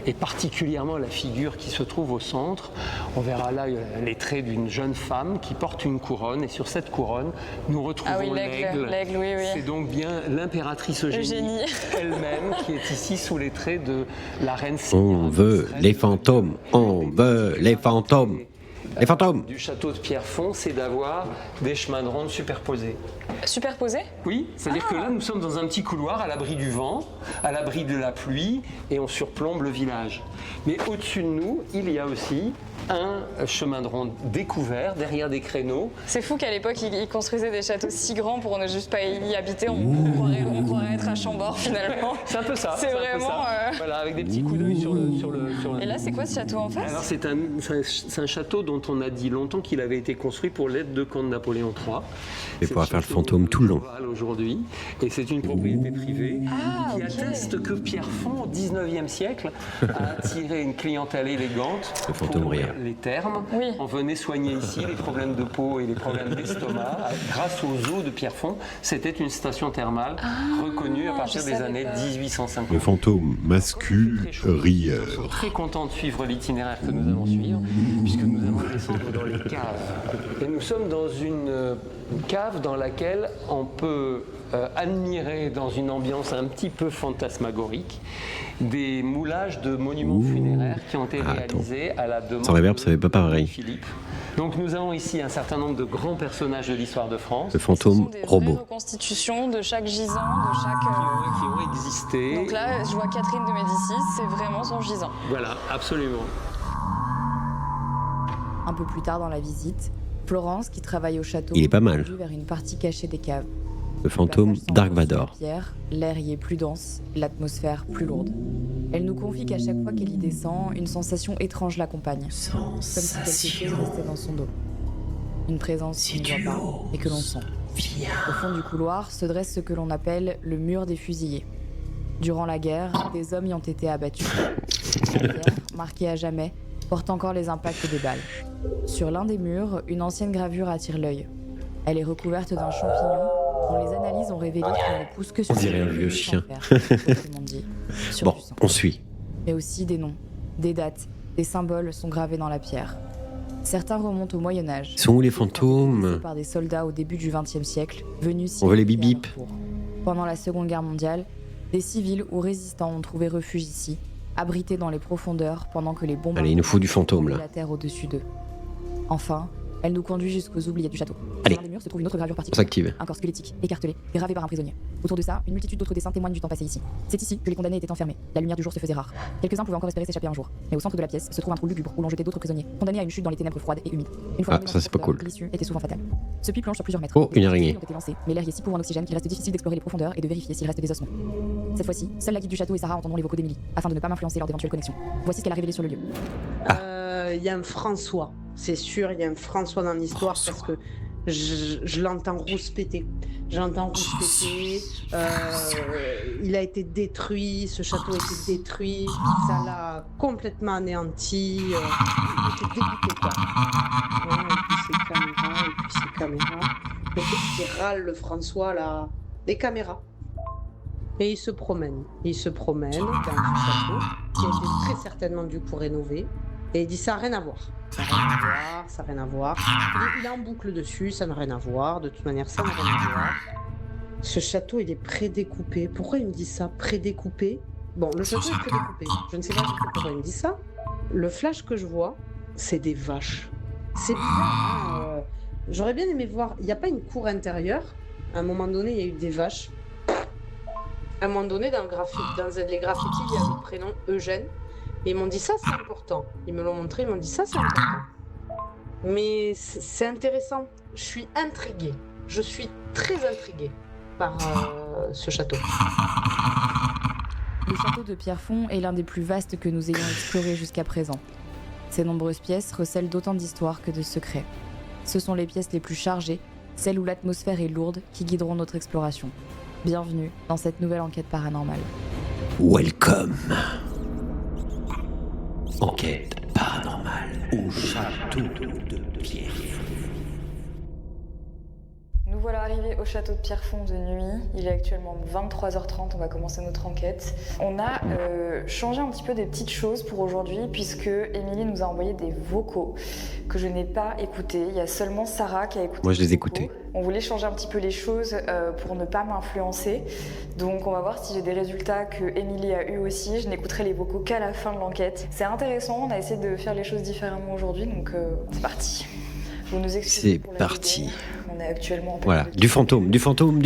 et particulièrement la figure qui se trouve au centre, on verra là les traits d'une jeune femme qui porte une couronne, et sur cette couronne, nous retrouvons l'aigle. Oui, oui. C'est donc bien l'impératrice Eugénie elle-même qui est ici sous les traits de la reine. On veut les fantômes, on veut les fantômes. Les fantômes du château de Pierrefonds, c'est d'avoir des chemins de ronde superposés. Superposés ? Oui, c'est-à-dire que là, nous sommes dans un petit couloir à l'abri du vent, à l'abri de la pluie, et on surplombe le village. Mais au-dessus de nous, il y a aussi un chemin de ronde découvert, derrière des créneaux. C'est fou qu'à l'époque, ils construisaient des châteaux si grands pour ne juste pas y habiter. On croirait être à Chambord, finalement. C'est un peu ça. C'est vraiment... Voilà, avec des petits coups d'œil sur le... Et là, c'est quoi ce château en face ? Alors, c'est un château dont on a dit longtemps qu'il avait été construit pour l'aide de camp de Napoléon III. Et pourra faire le fantôme tout le long. Aujourd'hui, et c'est une propriété privée qui atteste que Pierrefonds, au XIXe siècle, a attiré une clientèle élégante. Le fantôme pour rien. Les thermes. On venait soigner ici les problèmes de peau et les problèmes d'estomac. Grâce aux eaux de Pierrefonds, c'était une station thermale reconnue à partir des années 1850. Le fantôme mascu rieur. Je suis très content de suivre l'itinéraire que nous allons suivre, puisque nous allons descendre dans les caves. Et nous sommes dans une cave dans laquelle on peut admirer, dans une ambiance un petit peu fantasmagorique, des moulages de monuments funéraires qui ont été réalisés à la demande sans réverb, ça fait pas pareil. de Philippe. Donc nous avons ici un certain nombre de grands personnages de l'histoire de France. Le fantôme robot. Des reconstitutions de chaque gisant, de chaque... Qui ont existé. Donc là, je vois Catherine de Médicis, c'est vraiment son gisant. Voilà, absolument. Un peu plus tard dans la visite, Florence, qui travaille au château, il est pas mal. vers une partie cachée des caves. Le fantôme Dark Vador. L'air y est plus dense, l'atmosphère plus lourde. Elle nous confie qu'à chaque fois qu'elle y descend, une sensation étrange l'accompagne. Comme si quelque chose restait dans son dos. Une présence qu'on ne voit pas et que l'on sent. Au fond du couloir se dresse ce que l'on appelle le mur des fusillés. Durant la guerre, des hommes y ont été abattus. La pierre, marquée à jamais, porte encore les impacts des balles. Sur l'un des murs, une ancienne gravure attire l'œil. Elle est recouverte d'un champignon dont les analyses ont révélé qu'il ne pousse que sur On dirait un vieux chien. Sur Bon, du sang. on suit. Mais aussi des noms, des dates, des symboles sont gravés dans la pierre. Certains remontent au Moyen-Âge. Ils sont où les fantômes ? Par des soldats au début du XXe siècle, venus On veut les bip-bip. Pendant la Seconde Guerre mondiale, des civils ou résistants ont trouvé refuge ici, abrités dans les profondeurs pendant que les bombes... Allez, il nous faut du fantôme, là. La terre au-dessus d'eux. Enfin, elle nous conduit jusqu'aux oubliés du château. Allez. Sur l'un des murs se trouve une autre gravure On particulière. s'active. Un corps squelettique, écartelé, gravé par un prisonnier. Autour de ça, une multitude d'autres dessins témoignent du temps passé ici. C'est ici que les condamnés étaient enfermés. La lumière du jour se faisait rare. Quelques-uns pouvaient encore espérer s'échapper un jour. Mais au centre de la pièce se trouve un trou lugubre où l'on jetait d'autres prisonniers, condamnés à une chute dans les ténèbres froides et humides. Une fois Ah, ça c'est pas cool. l'issue était souvent fatale. Ce puits plonge sur plusieurs mètres. Oh, une Des araignée. ont été lancés, mais l'air y est si pauvre en oxygène qu'il reste difficile d'explorer les profondeurs et de vérifier s'il reste des ossements. Cette fois-ci, seule la guide du château et Sarah entendront les vocaux d'Émilie, afin de ne pas m'influencer lors d'éventuelles connexions. Voici ce qu'elle a révélé sur le lieu. Il y a un François, c'est sûr, il y a un François dans l'histoire parce que je l'entends rouspéter. J'entends rouspéter. Il a été détruit, ce château a été détruit, ça l'a complètement anéanti. Il était dégoûté, quoi. Ouais, et puis ces caméras. Le fait qu'il râle, le François, là. Des caméras. Et il se promène dans ce château, qui a été très certainement dû pour rénover. Et il dit ça n'a rien à voir. Ça n'a rien à voir. Il est en boucle dessus, ça n'a rien à voir. De toute manière, ça n'a rien à voir. Ce château, il est prédécoupé. Pourquoi il me dit ça, prédécoupé? Bon, le château est prédécoupé. Je ne sais pas pourquoi il me dit ça. Le flash que je vois, c'est des vaches. C'est bizarre, hein. J'aurais bien aimé voir. Il n'y a pas une cour intérieure. À un moment donné, il y a eu des vaches. À un moment donné, dans les graffitis, il y a le prénom Eugène. Et ils m'ont dit ça, c'est important. Ils me l'ont montré, ils m'ont dit ça, c'est important. Mais c'est intéressant. Je suis intriguée. Je suis très intriguée par ce château. Le château de Pierrefonds est l'un des plus vastes que nous ayons exploré jusqu'à présent. Ses nombreuses pièces recèlent d'autant d'histoires que de secrets. Ce sont les pièces les plus chargées, celles où l'atmosphère est lourde, qui guideront notre exploration. Bienvenue dans cette nouvelle enquête paranormale. Welcome. Enquête paranormale au château de Pierrefonds. Nous voilà arrivés au château de Pierrefonds de nuit. Il est actuellement 23h30, on va commencer notre enquête. On a changé un petit peu des petites choses pour aujourd'hui puisque Émilie nous a envoyé des vocaux que je n'ai pas écoutés. Il y a seulement Sarah qui a écouté. Moi je les ai écoutés. On voulait changer un petit peu les choses pour ne pas m'influencer. Donc on va voir si j'ai des résultats que Émilie a eu aussi. Je n'écouterai les vocaux qu'à la fin de l'enquête. C'est intéressant, on a essayé de faire les choses différemment aujourd'hui, donc c'est parti. Vous nous excusez C'est pour la parti. vidéo. On est actuellement en Voilà, période du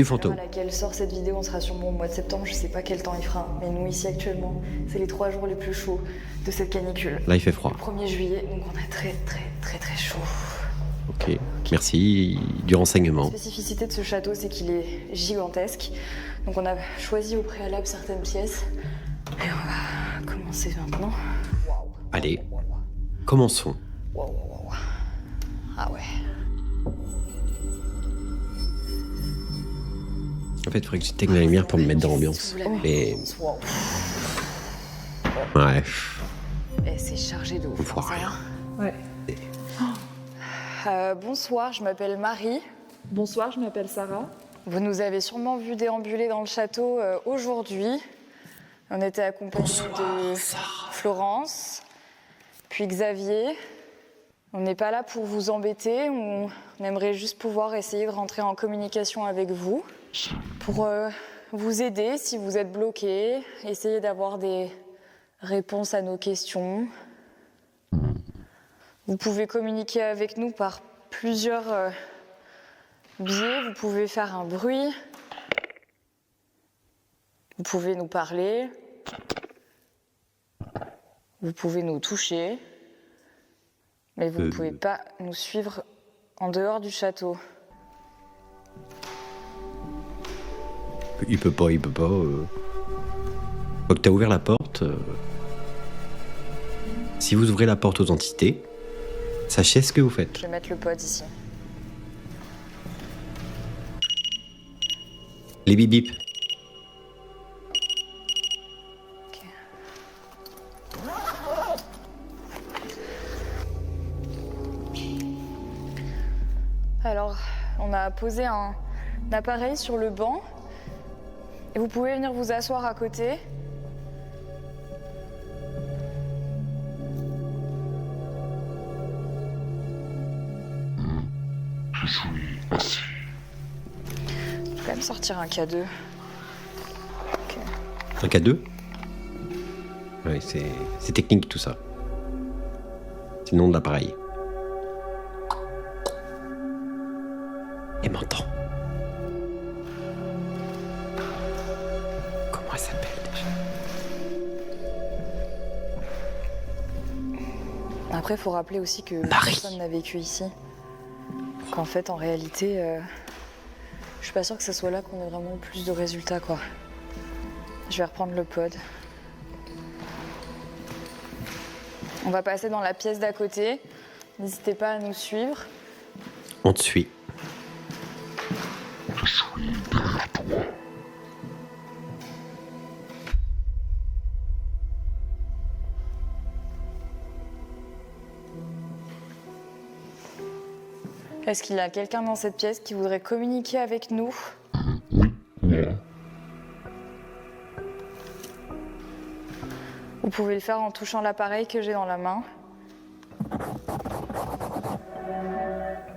fantôme. à laquelle sort cette vidéo, on sera sûrement au mois de septembre, je sais pas quel temps il fera, mais nous ici actuellement, c'est les 3 jours les plus chauds de cette canicule. Là il fait froid. Le 1er juillet, donc on a très chaud. Ok, merci du renseignement. La spécificité de ce château, c'est qu'il est gigantesque. Donc on a choisi au préalable certaines pièces. Et on va commencer maintenant. Allez, commençons. Ah ouais. En fait, il faudrait que j'éteigne la lumière pour me mettre dans l'ambiance. Mais... Ouais. Et c'est chargé de ouf. On voit rien. Ouais. Bonsoir, je m'appelle Marie. Bonsoir, je m'appelle Sarah. Vous nous avez sûrement vu déambuler dans le château aujourd'hui. On était accompagnés de Florence, puis Xavier. On n'est pas là pour vous embêter, on aimerait juste pouvoir essayer de rentrer en communication avec vous pour vous aider si vous êtes bloqué, essayer d'avoir des réponses à nos questions. Vous pouvez communiquer avec nous par plusieurs biais. Vous pouvez faire un bruit, vous pouvez nous parler, vous pouvez nous toucher. Mais vous ne pouvez pas nous suivre en dehors du château. Il peut pas. Quand t'as ouvert la porte, si vous ouvrez la porte aux entités, sachez ce que vous faites. Je vais mettre le pod ici. Les bip bip. Alors, on a posé un appareil sur le banc et vous pouvez venir vous asseoir à côté. Je suis assis. Je vais quand même sortir un K2. Okay. Un K2 Oui, c'est technique tout ça. C'est le nom de l'appareil. Et m'entend. Comment elle s'appelle déjà? Après, il faut rappeler aussi que personne n'a vécu ici. Qu'en fait, en réalité, je suis pas sûre que ce soit là qu'on ait vraiment le plus de résultats, quoi. Je vais reprendre le pod. On va passer dans la pièce d'à côté. N'hésitez pas à nous suivre. On te suit. Je suis derrière toi. Est-ce qu'il y a quelqu'un dans cette pièce qui voudrait communiquer avec nous? Oui, moi. pouvez le faire en touchant l'appareil que j'ai dans la main.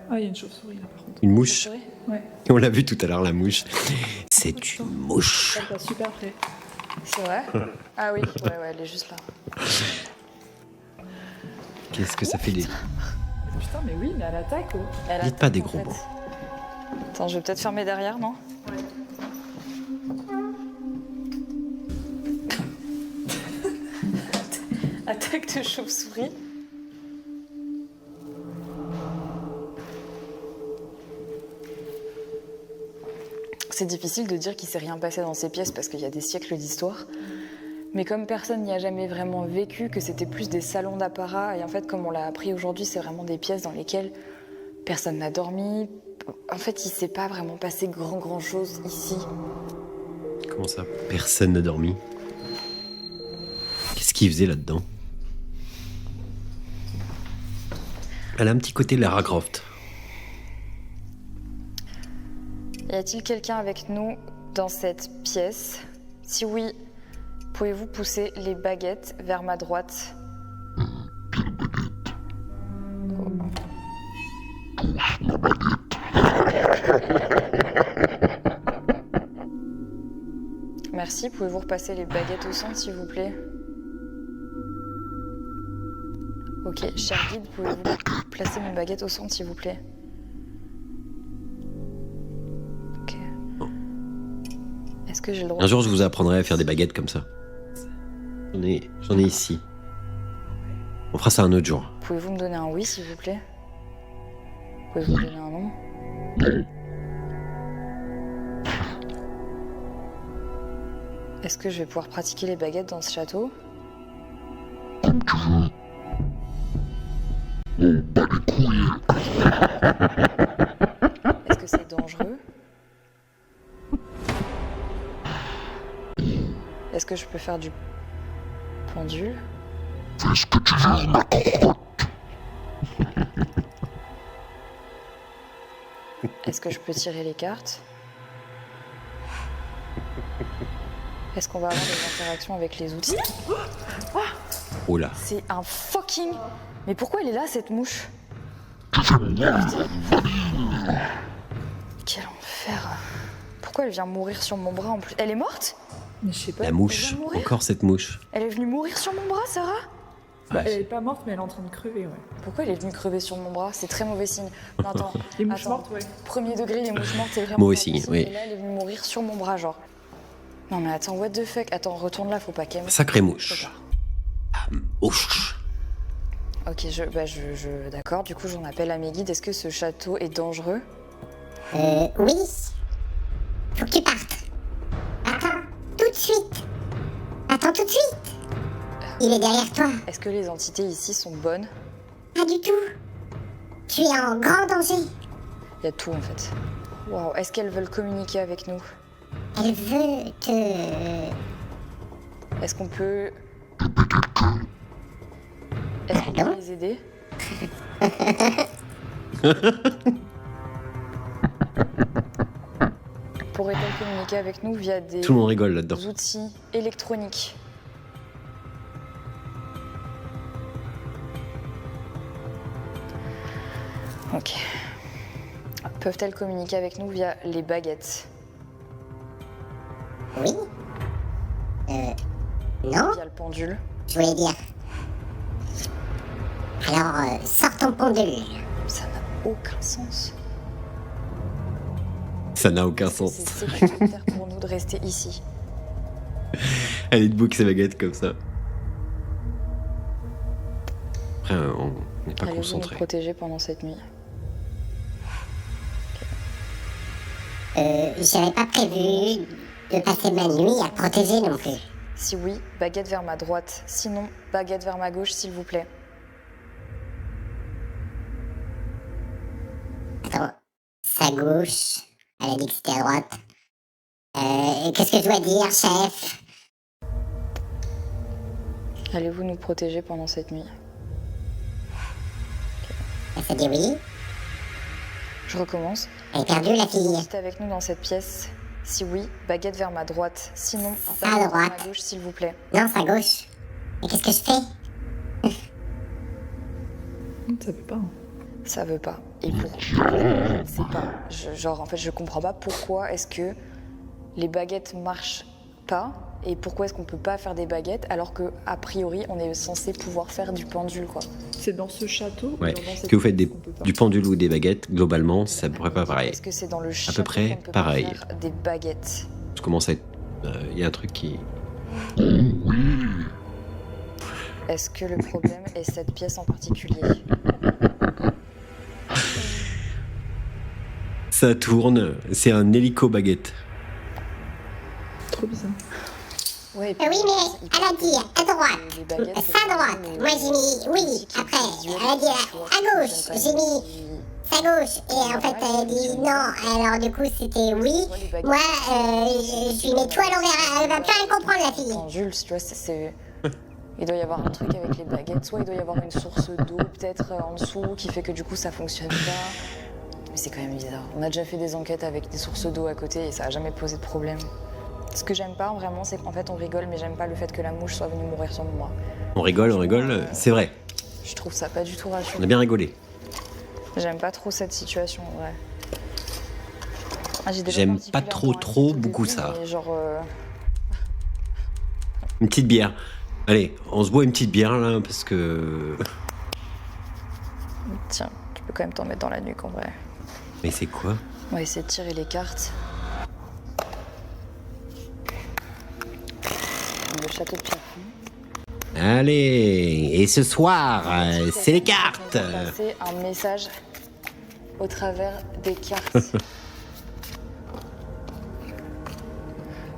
Ah, il y a une chauve-souris là par contre. Une mouche. Ouais. On l'a vu tout à l'heure, la mouche. C'est une mouche. Ça passe super près. C'est vrai? Ah oui, ouais, elle est juste là. Qu'est-ce que ça fait des... Putain, mais oui, mais elle attaque. Oh. Elle Dites attaque, pas des en gros fait. mots. Attends, je vais peut-être fermer derrière, non? Attaque de chauve-souris. C'est difficile de dire qu'il s'est rien passé dans ces pièces parce qu'il y a des siècles d'histoire. Mais comme personne n'y a jamais vraiment vécu, que c'était plus des salons d'apparat, et en fait, comme on l'a appris aujourd'hui, c'est vraiment des pièces dans lesquelles personne n'a dormi. En fait, il s'est pas vraiment passé grand chose ici. Comment ça? Personne n'a dormi. Qu'est-ce qu'il faisait là-dedans? Elle a un petit côté Lara Croft. Y a-t-il quelqu'un avec nous dans cette pièce? Si oui, pouvez-vous pousser les baguettes vers ma droite? Merci, pouvez-vous repasser les baguettes au centre, s'il vous plaît? Ok, cher guide, pouvez-vous placer mes baguettes au centre, s'il vous plaît? Ok. Est-ce que j'ai le droit? Un jour, je vous apprendrai à faire des baguettes comme ça. J'en ai ici. On fera ça un autre jour. Pouvez-vous me donner un oui, s'il vous plaît? Pouvez-vous me donner un non? Est-ce que je vais pouvoir pratiquer les baguettes dans ce château? Est-ce que c'est dangereux? Est-ce que je peux faire du pendule? Fais ce que tu veux, ma crotte. Est-ce que je peux tirer les cartes? Est-ce qu'on va avoir des interactions avec les outils? Oh là. C'est un fucking... Mais pourquoi elle est là, cette mouche? Quel enfer. Pourquoi elle vient mourir sur mon bras en plus? Elle est morte? Mais je sais pas. La mouche. Encore cette mouche. Elle est venue mourir sur mon bras, Sarah? Bah, elle est pas morte, mais elle est en train de crever, ouais. Pourquoi elle est venue crever sur mon bras? C'est très mauvais signe. Non, attends. Les mouches attends. mortes, ouais. Premier degré, les mouches mortes, c'est vraiment Mauvais pas signe, possible. oui. Et là, elle est venue mourir sur mon bras, genre. Non, mais attends, what the fuck? Attends, retourne là, faut pas qu'elle... Sacrée mouche. Ah, mouche. Ok, d'accord, du coup, j'en appelle à mes guides. Est-ce que ce château est dangereux? Oui. Faut que tu partes. Attends, tout de suite. Attends tout de suite. Il est derrière toi. Est-ce que les entités ici sont bonnes? Pas du tout. Tu es en grand danger. Il y a tout, en fait. Waouh, est-ce qu'elles veulent communiquer avec nous? Elle veut te... Est-ce qu'on peut... Est-ce qu'on peut les aider? Pourrait-elle communiquer avec nous via des Tout le monde rigole là-dedans. outils électroniques? Ok. Peuvent-elles communiquer avec nous via les baguettes? Oui. Non. Via le pendule? Je voulais dire. Alors, sors ton pendule. Ça n'a aucun sens. Ça n'a aucun sens. C'est sécuritaire pour nous de rester ici. Elle est debout avec ses baguettes comme ça. Après, on n'est pas Allez-vous nous concentré. protéger pendant cette nuit? J'avais pas prévu de passer ma nuit à te protéger non plus. Si oui, baguette vers ma droite. Sinon, baguette vers ma gauche, s'il vous plaît. Attends, sa gauche. Elle a dit que c'était à droite. Qu'est-ce que je dois dire, chef? Allez-vous nous protéger pendant cette nuit? Elle s'est dit oui. Je recommence. Elle est perdue, la fille. Vous êtes avec nous dans cette pièce? Si oui, baguette vers ma droite. Sinon, Sa baguette vers droite. ma gauche, s'il vous plaît. Non, sa gauche. Et qu'est-ce que je fais? Ça veut pas. Hein. Ça veut pas. Et pour... Je ne sais pas. Genre, en fait, je comprends pas pourquoi est-ce que les baguettes marchent pas et pourquoi est-ce qu'on peut pas faire des baguettes alors que a priori on est censé pouvoir faire du pendule, quoi. C'est dans ce château. Ouais. Dans cette Que vous faites qu'on peut pas. du pendule ou des baguettes, globalement, c'est à peu près pas pareil. Est-ce que c'est dans le À château peu près qu'on peut pareil. pas faire des baguettes? Je commence à être. Il y a un truc qui. Est-ce que le problème est cette pièce en particulier? Ça tourne, c'est un hélico baguette. Trop bizarre. Ouais, et Oui, puis, mais elle a dit à droite, les baguettes, c'est sa droite. vraiment Moi j'ai mis oui, après, elle a dit à gauche, j'ai mis sa gauche. Et en fait, elle a dit non, alors du coup c'était oui. Moi, je lui mets tout à l'envers, elle va plus rien comprendre la fille. Quand Jules, tu vois, il doit y avoir un truc avec les baguettes, soit il doit y avoir une source d'eau peut-être en dessous qui fait que du coup ça fonctionne pas. Mais c'est quand même bizarre. On a déjà fait des enquêtes avec des sources d'eau à côté et ça a jamais posé de problème. Ce que j'aime pas vraiment, c'est qu'en fait on rigole, mais j'aime pas le fait que la mouche soit venue mourir sur moi. On rigole, c'est vrai. Je trouve ça pas du tout rassurant. On a bien rigolé. J'aime pas trop cette situation, ouais. J'aime pas trop beaucoup ça. Mais genre, Une petite bière. Allez, on se boit une petite bière là, parce que. tiens, tu peux quand même t'en mettre dans la nuque en vrai. Mais c'est quoi? On va essayer de tirer les cartes. Le château de Pierrefonds. Allez, et ce soir, c'est les cartes. Passer un message au travers des cartes.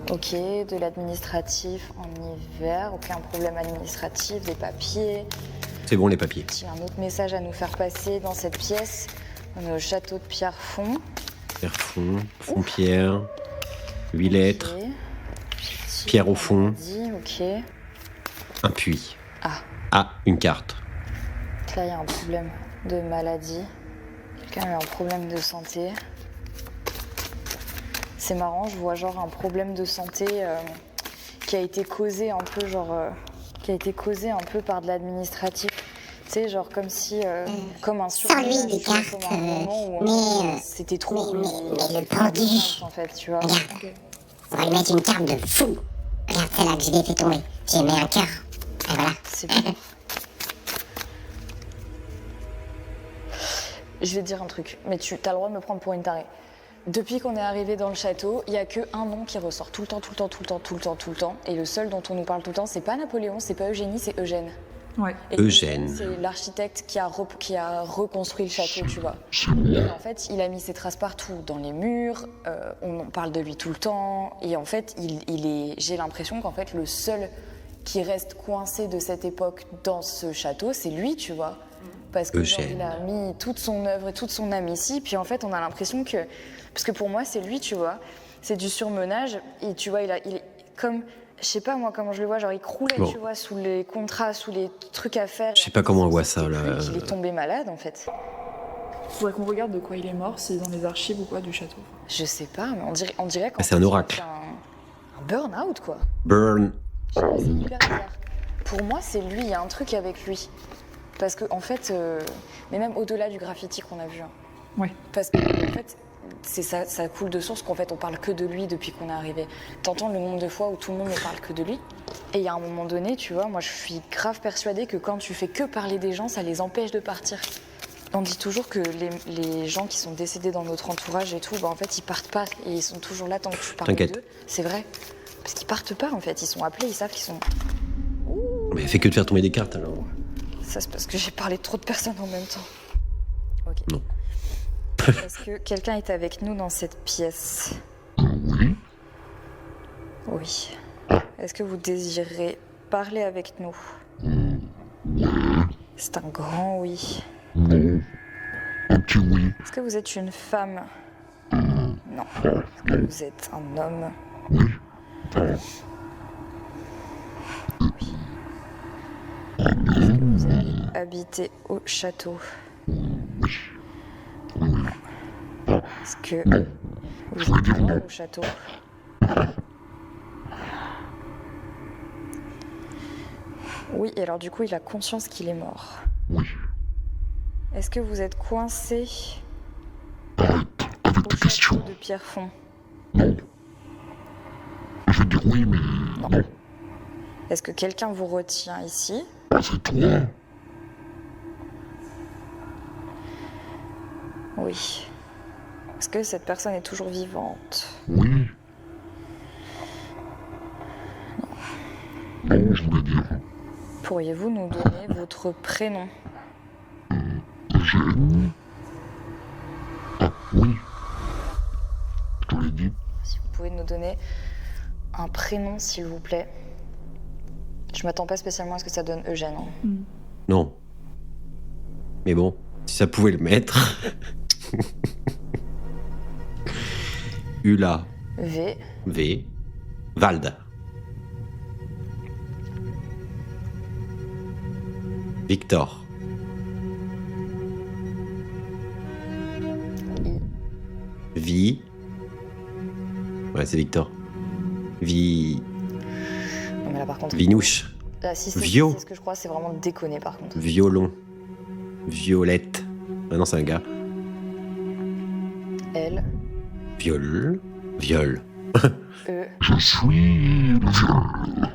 Ok, de l'administratif en hiver, aucun problème administratif, des papiers. C'est bon les papiers. Il y a un autre message à nous faire passer dans cette pièce. On est au château de Pierrefonds. Pierrefonds, Fond-Pierre, 8 lettres, Ok. pierre au fond, Ok. un puits. Ah. Ah, une carte. Là, il y a un problème de maladie. Quelqu'un a eu un problème de santé. C'est marrant, je vois genre un problème de santé qui a été causé un peu qui a été causé un peu par de l'administratif. Tu sais, genre comme si comme un Sans lui, des cartes, comme un moment où mais c'était trop mais le pendu. en fait, tu vois. Regarde, on va lui mettre une carte de fou. Regarde celle-là que j'ai fait tomber. J'ai mis un cœur. Et voilà. C'est bien. Je vais te dire un truc, mais tu as le droit de me prendre pour une tarée. Depuis qu'on est arrivé dans le château, il n'y a qu'un nom qui ressort tout le temps. Et le seul dont on nous parle tout le temps, c'est pas Napoléon, c'est pas Eugénie, c'est Eugène. Ouais. Et Eugène. C'est l'architecte qui a reconstruit le château, tu vois. Et en fait, il a mis ses traces partout, dans les murs, on en parle de lui tout le temps. Et en fait, j'ai l'impression qu'en fait, le seul qui reste coincé de cette époque dans ce château, c'est lui, tu vois. Parce que genre, il a mis toute son œuvre et toute son âme ici. Puis en fait, on a l'impression que... Parce que pour moi, c'est lui, tu vois. C'est du surmenage. Et tu vois, il est comme... Je sais pas moi comment je le vois, genre il croulait, Bon. tu vois, sous les contrats, sous les trucs à faire. Je sais pas comment on voit ça là. Il est tombé malade en fait. Faudrait qu'on regarde de quoi il est mort, si c'est dans les archives ou quoi du château. Je sais pas, mais on dirait qu'en C'est un oracle. fait, c'est un burn-out quoi. Burn. Je sais pas, c'est hyper bizarre. Pour moi, c'est lui, il y a un truc avec lui. Parce que en fait, mais même au-delà du graffiti qu'on a vu. Hein. Ouais. Parce que en fait, ça coule de source qu'en fait on parle que de lui depuis qu'on est arrivé. T'entends le nombre de fois où tout le monde ne parle que de lui. Et il y a un moment donné, tu vois, moi je suis grave persuadée que quand tu fais que parler des gens, ça les empêche de partir. On dit toujours que les gens qui sont décédés dans notre entourage et tout, bah en fait ils partent pas et ils sont toujours là tant que tu parles T'inquiète. d'eux. C'est vrai. Parce qu'ils partent pas en fait, ils sont appelés, ils savent qu'ils sont... Mais elle fait que de faire tomber des cartes alors. Ça c'est parce que j'ai parlé de trop de personnes en même temps. Ok. Non. Est-ce que quelqu'un est avec nous dans cette pièce? Oui. Est-ce que vous désirez parler avec nous? C'est un grand oui. Est-ce que vous êtes une femme? Non. Est-ce que vous êtes un homme? Oui. Est-ce que vous avez habité au château? Est-ce que vous êtes loin au château? Oui, et alors du coup, il a conscience qu'il est mort. Oui. Est-ce que vous êtes coincé Avec tes questions. de Pierrefonds? Non. Je vais dire oui, mais non. Est-ce que quelqu'un vous retient ici? Bah, c'est toi. Oui. Est-ce que cette personne est toujours vivante? Oui. Non, je voulais dire. Pourriez-vous nous donner votre prénom? Eugène. Ah, oui. Je te l'ai dit. Si vous pouvez nous donner un prénom, s'il vous plaît. Je m'attends pas spécialement à ce que ça donne Eugène. Hein. Non. Mais bon, si ça pouvait le mettre. Ula. V. V. Vald. Victor. Vi. Ouais, c'est Victor. Non, mais là, par contre. Vinouche. Là, si c'est Vio. ce que je crois, c'est vraiment déconné par contre. Violon. Violette. Ah non, c'est un gars. L. Viol. Viol. E. Je suis le viol.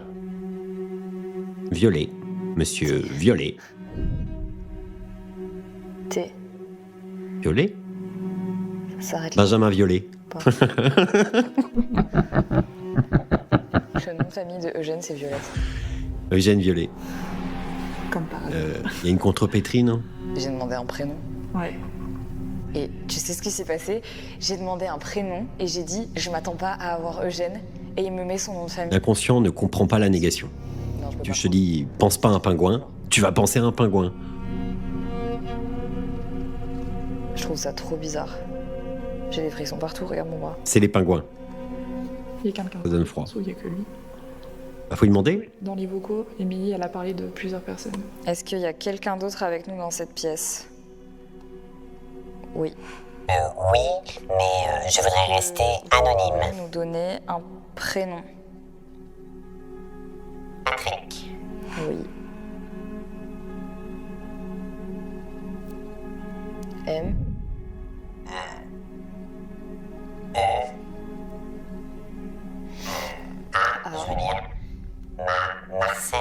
Violet. Monsieur Violet. T. Violet. Ça s'arrête là. Benjamin Violet. Le nom de famille de Eugène, c'est Violette. Eugène Violet. Comme par hasard. Il y a une contrepétrie, non? J'ai demandé un prénom. Ouais. Et tu sais ce qui s'est passé? J'ai demandé un prénom et j'ai dit je m'attends pas à avoir Eugène et il me met son nom de famille. L'inconscient ne comprend pas la négation. Non, je peux pas. Je te dis, pense pas à un pingouin, tu vas penser à un pingouin. Je trouve ça trop bizarre. J'ai des frissons partout, regarde mon bras. C'est les pingouins. Il y a quelqu'un Ça donne froid. il y a que lui. Bah, faut lui demander. Dans les vocaux, Émilie, elle a parlé de plusieurs personnes. Est-ce qu'il y a quelqu'un d'autre avec nous dans cette pièce? Oui. Oui, mais je voudrais rester anonyme. Vous pouvez nous donner un prénom? Patrick. Oui. M. Je veux dire, Marcel.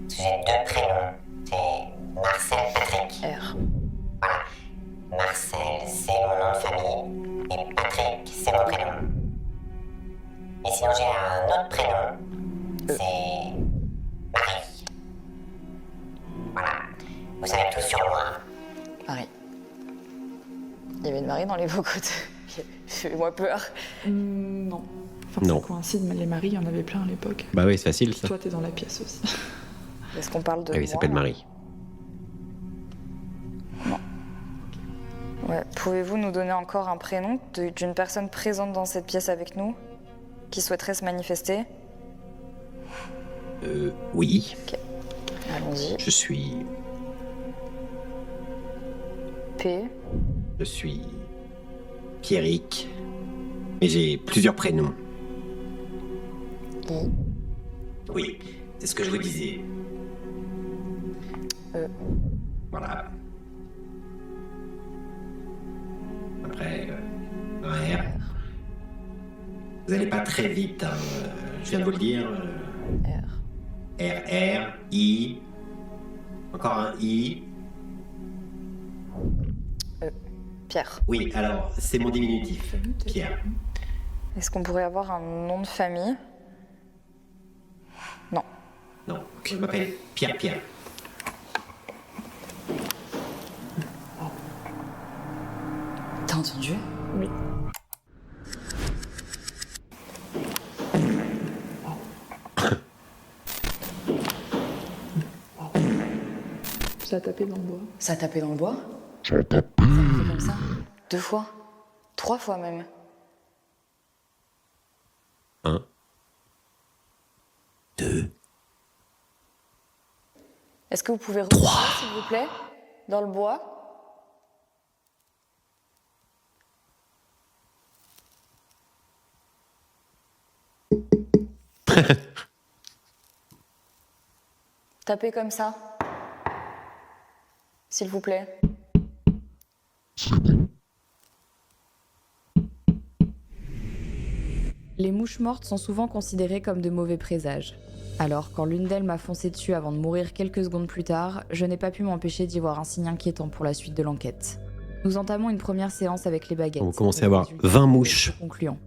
J'ai deux prénoms. C'est Marcel Patrick. R. Voilà. Marcel, c'est mon nom de famille. Et Patrick, c'est mon prénom. Et sinon, j'ai un autre prénom. C'est Marie. Voilà. Vous savez tout sur moi. Marie. Il y avait une Marie dans les vocaux de... Fais-moi peur. Non. Enfin, Non. ça coïncide, mais les maris, il y en avait plein à l'époque. Bah oui, c'est facile ça. Toi, t'es dans la pièce aussi. Est-ce qu'on parle de Ah oui, il moi, s'appelle là? Marie. Ouais. Pouvez-vous nous donner encore un prénom d'une personne présente dans cette pièce avec nous qui souhaiterait se manifester? Oui. Ok. Allons-y. Je suis. P. Je suis. Pierrick. Mais j'ai plusieurs prénoms. I. Oui, c'est ce que je vous disais. E. Voilà. Après, un R. Vous allez pas très vite, hein. Je viens de vous le dire. R, I. Encore un I. E. Pierre. Oui, alors, c'est mon diminutif. Pierre. Est-ce qu'on pourrait avoir un nom de famille? Non. Non, je m'appelle Pierre. T'as entendu? Oui. Ça a tapé dans le bois. Ça a tapé dans le bois? Ça a tapé. Ça a fait comme ça? 2 fois? 3 fois même? 1, 2. Est-ce que vous pouvez revenir, s'il vous plaît? Dans le bois? Tapez comme ça. S'il vous plaît. Les mouches mortes sont souvent considérées comme de mauvais présages. Alors, quand l'une d'elles m'a foncé dessus avant de mourir quelques secondes plus tard, je n'ai pas pu m'empêcher d'y voir un signe inquiétant pour la suite de l'enquête. Nous entamons une première séance avec les baguettes. Vous commencez à avoir 20 mouches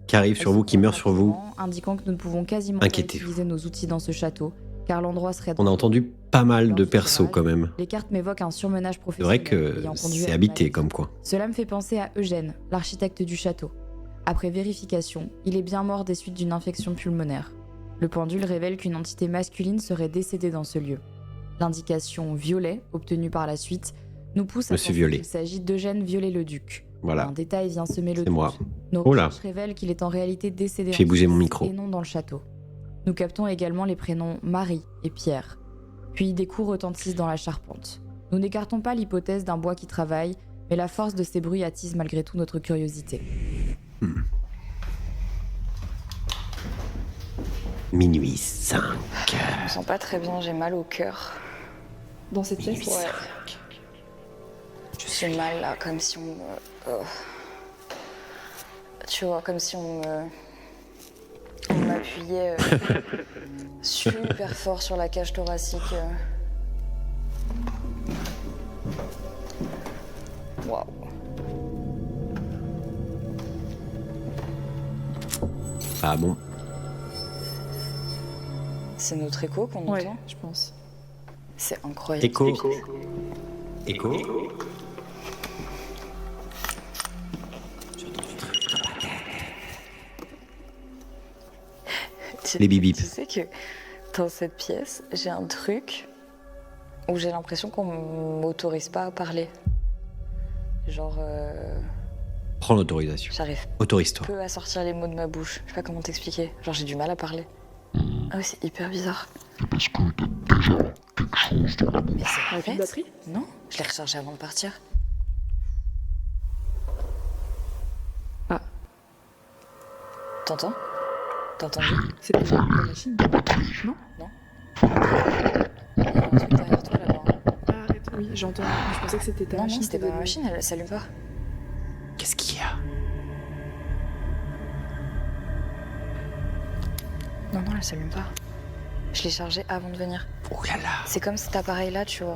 qui arrivent sur vous, qui meurent sur vous. Indiquant que nous ne pouvons quasiment pas utiliser nos outils dans ce château, car l'endroit serait... On a entendu pas mal de persos quand même. Les cartes m'évoquent un surmenage C'est professionnel. vrai que ayant conduit c'est à habité comme quoi. Cela me fait penser à Eugène, l'architecte du château. Après vérification, il est bien mort des suites d'une infection pulmonaire. Le pendule révèle qu'une entité masculine serait décédée dans ce lieu. L'indication violet, obtenue par la suite, nous pousse à Monsieur penser Violet. qu'il s'agit d'Eugène Violet-le-Duc. Voilà. Un détail vient semer le C'est doute. moi. Nos Oh là. recherches révèlent qu'il est en réalité décédé J'ai en bougé mon Suisse micro. et non dans le château. Nous captons également les prénoms Marie et Pierre. Puis des coups retentissent dans la charpente. Nous n'écartons pas l'hypothèse d'un bois qui travaille, mais la force de ces bruits attise malgré tout notre curiosité. Minuit 5. Je me sens pas très bien, j'ai mal au cœur. Dans cette pièce? Ouais. Je suis mal là, comme si on me... Tu vois, comme si on m'appuyait super fort sur la cage thoracique. Waouh. Ah bon. C'est notre écho qu'on Ouais, entend? je pense. C'est incroyable. Écho. Écho. Les bibip. Tu sais que dans cette pièce, j'ai un truc où j'ai l'impression qu'on m'autorise pas à parler. Genre, Prends l'autorisation. j'arrive Autorise-toi. peu à sortir les mots de ma bouche. Je sais pas comment t'expliquer. Genre, j'ai du mal à parler. Ah oui, c'est hyper bizarre. Parce que t'as déjà quelque chose dans la Mais bouche. c'est Avec une batterie? Non, je l'ai rechargé avant de partir. Ah. T'entends? T'as entendu? C'est pas la machine? Non? Non. Il y a un truc derrière toi là-bas. Ah, arrête, oui, j'entends. Je pensais que c'était ta Non, machine. non, c'était pas ma qui machine, elle s'allume pas. Qu'est-ce qu'il y a? Non, non, elle s'allume pas. Je l'ai chargé avant de venir. Oh là là. C'est comme cet appareil-là, tu vois.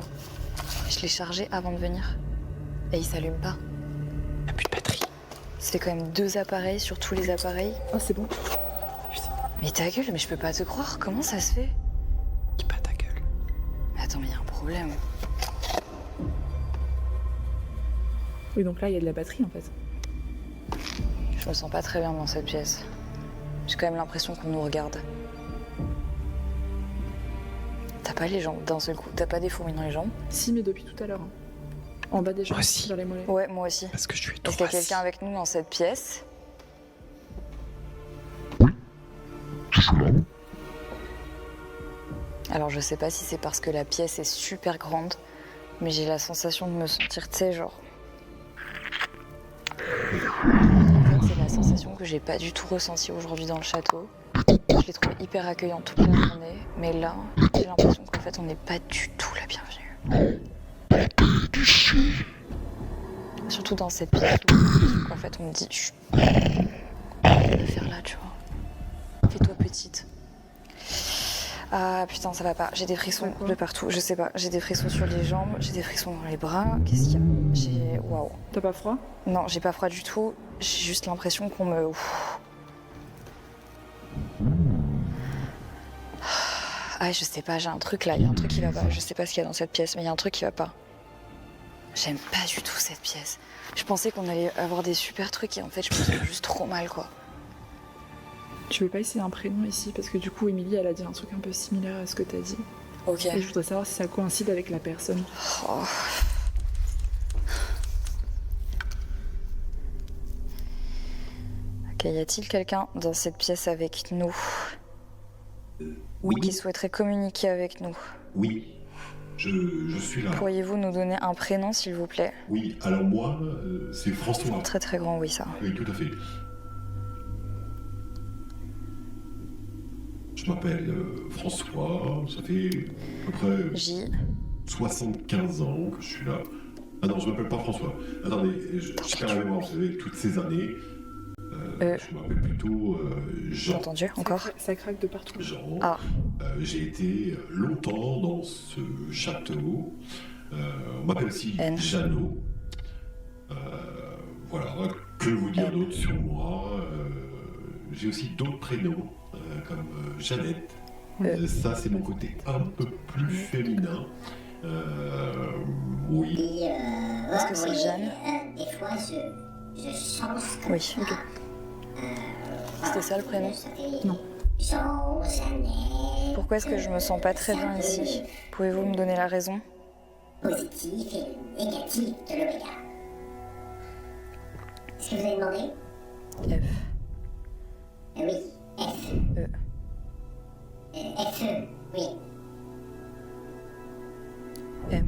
Je l'ai chargé avant de venir. Et il s'allume pas. Il n'y a plus de batterie. Ça fait quand même 2 appareils sur tous les appareils. Oh, c'est bon. Mais ta gueule, mais je peux pas te croire. Comment ça se fait? Dis pas ta gueule. Mais attends, mais il y a un problème. Oui, donc là, il y a de la batterie en fait. Je me sens pas très bien dans cette pièce. J'ai quand même l'impression qu'on nous regarde. T'as pas les jambes d'un seul coup? T'as pas des fourmis dans les jambes? Si, mais depuis tout à l'heure. Hein. En bas des jambes, vers les mollets. Ouais, moi aussi. Parce que je suis Est-ce qu'il y a quelqu'un avec nous dans cette pièce? Alors je sais pas si c'est parce que la pièce est super grande, mais j'ai la sensation de me sentir, tu sais, genre... En fait, c'est la sensation que j'ai pas du tout ressentie aujourd'hui dans le château. Je l'ai trouvé hyper accueillant toute la journée, mais là, j'ai l'impression qu'en fait, on n'est pas du tout la bienvenue. Surtout dans cette pièce où, en fait, on me dit, chut, rien à faire là, tu vois. Fais-toi petite. Ah putain, ça va pas. J'ai des frissons de partout. Je sais pas. J'ai des frissons sur les jambes, j'ai des frissons dans les bras. Qu'est-ce qu'il y a? J'ai. Waouh. T'as pas froid? Non, j'ai pas froid du tout. J'ai juste l'impression qu'on me. Ah, je sais pas, j'ai un truc là. Il y a un truc qui va pas. Je sais pas ce qu'il y a dans cette pièce, mais il y a un truc qui va pas. J'aime pas du tout cette pièce. Je pensais qu'on allait avoir des super trucs et en fait, je me sens juste trop mal, quoi. Tu veux pas essayer un prénom ici? Parce que du coup, Émilie, elle a dit un truc un peu similaire à ce que t'as dit. Ok. Et je voudrais savoir si ça coïncide avec la personne. Oh. Ok, y a-t-il quelqu'un dans cette pièce avec nous? Oui. Qui souhaiterait communiquer avec nous? Oui, je suis là. Pourriez-vous nous donner un prénom, s'il vous plaît? Oui, alors moi, c'est François. Très très grand, oui, ça. Oui, tout à fait. Je m'appelle François, ça fait à peu près J. 75 ans que je suis là. Ah non, je m'appelle pas François. Attendez, je perds la mémoire, vous savez, toutes ces années. Je m'appelle plutôt Jean. Entendu, encore. Ça craque de partout. Jean. Ah. J'ai été longtemps dans ce château. On m'appelle aussi N. Jeannot. Voilà, que vous dire d'autre sur moi j'ai aussi d'autres prénoms, comme Jeannette. Ça, c'est mon côté un peu plus féminin. Oui. Est-ce que c'est Jeanne? Des fois, je change comme Oui, ok. C'était ça le prénom? Non. Jean, Jeannette. Pourquoi est-ce que je me sens pas très bien ici? Pouvez-vous me donner la raison? Positif et négatif de l'oméga. Est-ce que vous avez demandé? F. Oui, F. E. FE, oui. M.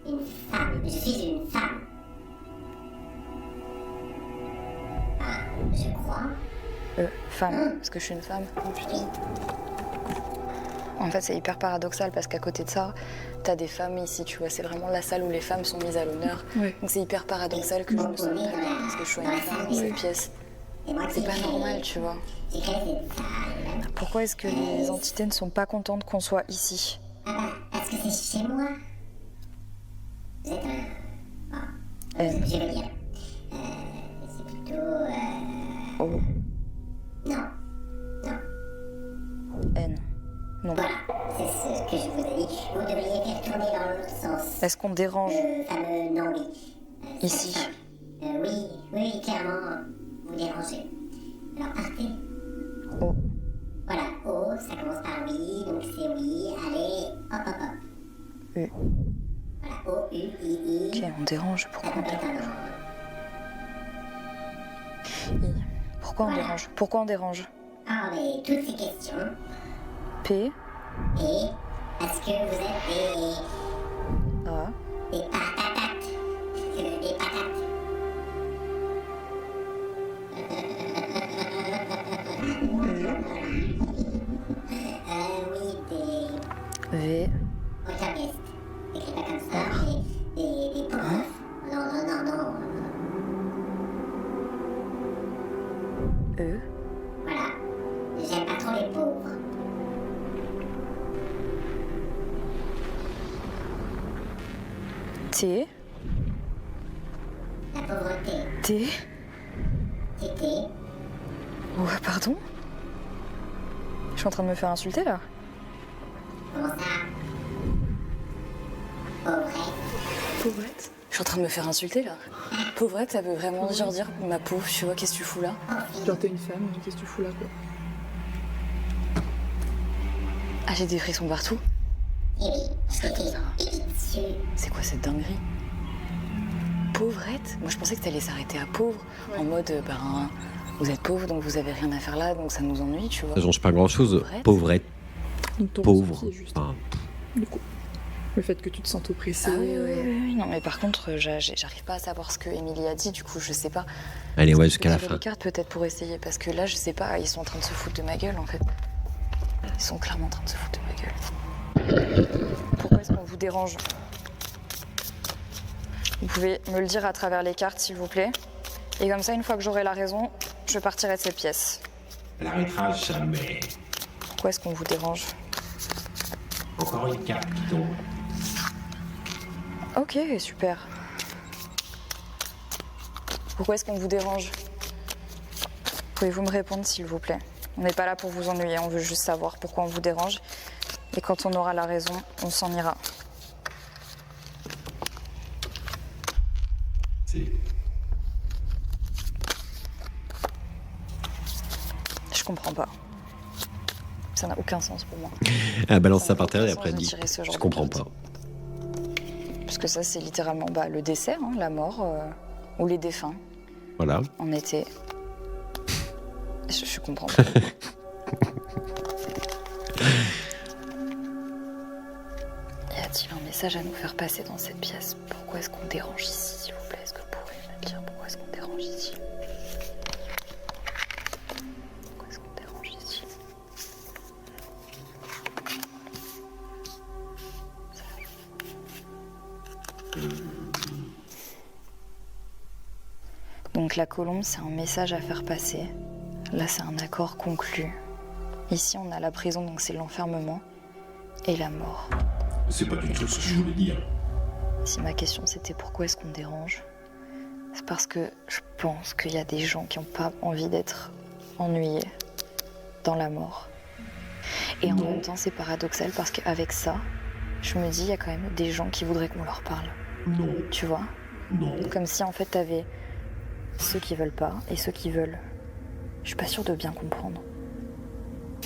Une femme. Je suis une femme. Ah, je crois. Femme. Est-ce que je suis une femme? En fait, c'est hyper paradoxal parce qu'à côté de ça, t'as des femmes ici, tu vois. C'est vraiment la salle où les femmes sont mises à l'honneur. Ouais. Donc c'est hyper paradoxal que je me sente très bien parce que je sois une femme dans cette pièce. C'est pas normal, tu vois. Pourquoi est-ce que les entités ne sont pas contentes qu'on soit ici? Parce que c'est chez moi. Vous êtes N. je veux dire. C'est plutôt. O. Non. N. Non. Voilà, c'est ce que je vous ai dit. Vous devriez faire tourner dans l'autre sens. Est-ce qu'on dérange? Le fameux non, oui. Ici. Oui, clairement, vous dérangez. Alors partez. O. Voilà, O, ça commence par oui, donc c'est oui. Allez, hop. U. Voilà, O, U, I. Ok, on dérange. Pourquoi on dérange? I. Pourquoi on dérange? Pourquoi on dérange? Ah, mais toutes ces questions. P. Et parce que vous êtes A. des patates. Des patates. Oui, V. Poltergeist. Écrit pas comme ça, mais des pauvres. Non. E. Voilà. J'aime pas trop les pauvres. T. La pauvreté. T. Tété. Ouais, pardon? Je suis en train de me faire insulter là. Comment ça? Pauvrette. Pauvrette? Je suis en train de me faire insulter là. Pauvrette, ça veut vraiment dire ma pauvre, tu vois, qu'est-ce que tu fous là? Genre t'es une femme, qu'est-ce que tu fous là quoi? Ah, j'ai des frissons partout. C'est quoi cette dinguerie? Pauvrette? Moi je pensais que t'allais s'arrêter à pauvre, en mode vous êtes pauvre donc vous avez rien à faire là donc ça nous ennuie, tu vois. Ça change pas grand-chose. Pauvrette. Pauvre. Enfin, Du coup, le fait que tu te sentes oppressée. Ah oui. Non mais par contre, j'arrive pas à savoir ce que Émilie a dit, du coup je sais pas. allez, ouais, jusqu'à la Tirer fin. les cartes peut-être pour essayer parce que là je sais pas, ils sont en train de se foutre de ma gueule en fait. Ils sont clairement en train de se foutre de ma gueule. Pourquoi est-ce qu'on vous dérange? Vous pouvez me le dire à travers les cartes s'il vous plaît. Et comme ça, une fois que j'aurai la raison, je partirai de cette pièce. Elle arrêtera jamais. Pourquoi est-ce qu'on vous dérange? Encore une carte qui tombe. Ok, super. Pourquoi est-ce qu'on vous dérange? Pouvez-vous me répondre s'il vous plaît? On n'est pas là pour vous ennuyer, on veut juste savoir pourquoi on vous dérange. Et quand on aura la raison, on s'en ira. Je comprends pas. Ça n'a aucun sens pour moi. Elle balance ça par terre et après elle de dit tirer ce genre je de comprends carte. pas. Parce que ça, c'est littéralement le décès, hein, la mort, ou les défunts, Voilà. en été. Je comprends pas. Y a-t-il un message à nous faire passer dans cette pièce? Pourquoi est-ce qu'on dérange ici, s'il vous plaît? Est-ce que vous pouvez me dire pourquoi est-ce qu'on dérange ici? Pourquoi est-ce qu'on dérange ici? Donc la colombe, c'est un message à faire passer. Là, c'est un accord conclu. Ici, on a la prison, donc c'est l'enfermement et la mort. C'est pas du tout ce que je voulais dire. Si ma question c'était pourquoi est-ce qu'on dérange, c'est parce que je pense qu'il y a des gens qui n'ont pas envie d'être ennuyés dans la mort. Et en même temps, c'est paradoxal parce qu'avec ça, je me dis, il y a quand même des gens qui voudraient qu'on leur parle. Non. Tu vois? Non. Comme si en fait t'avais ceux qui veulent pas et ceux qui veulent. Je suis pas sûre de bien comprendre.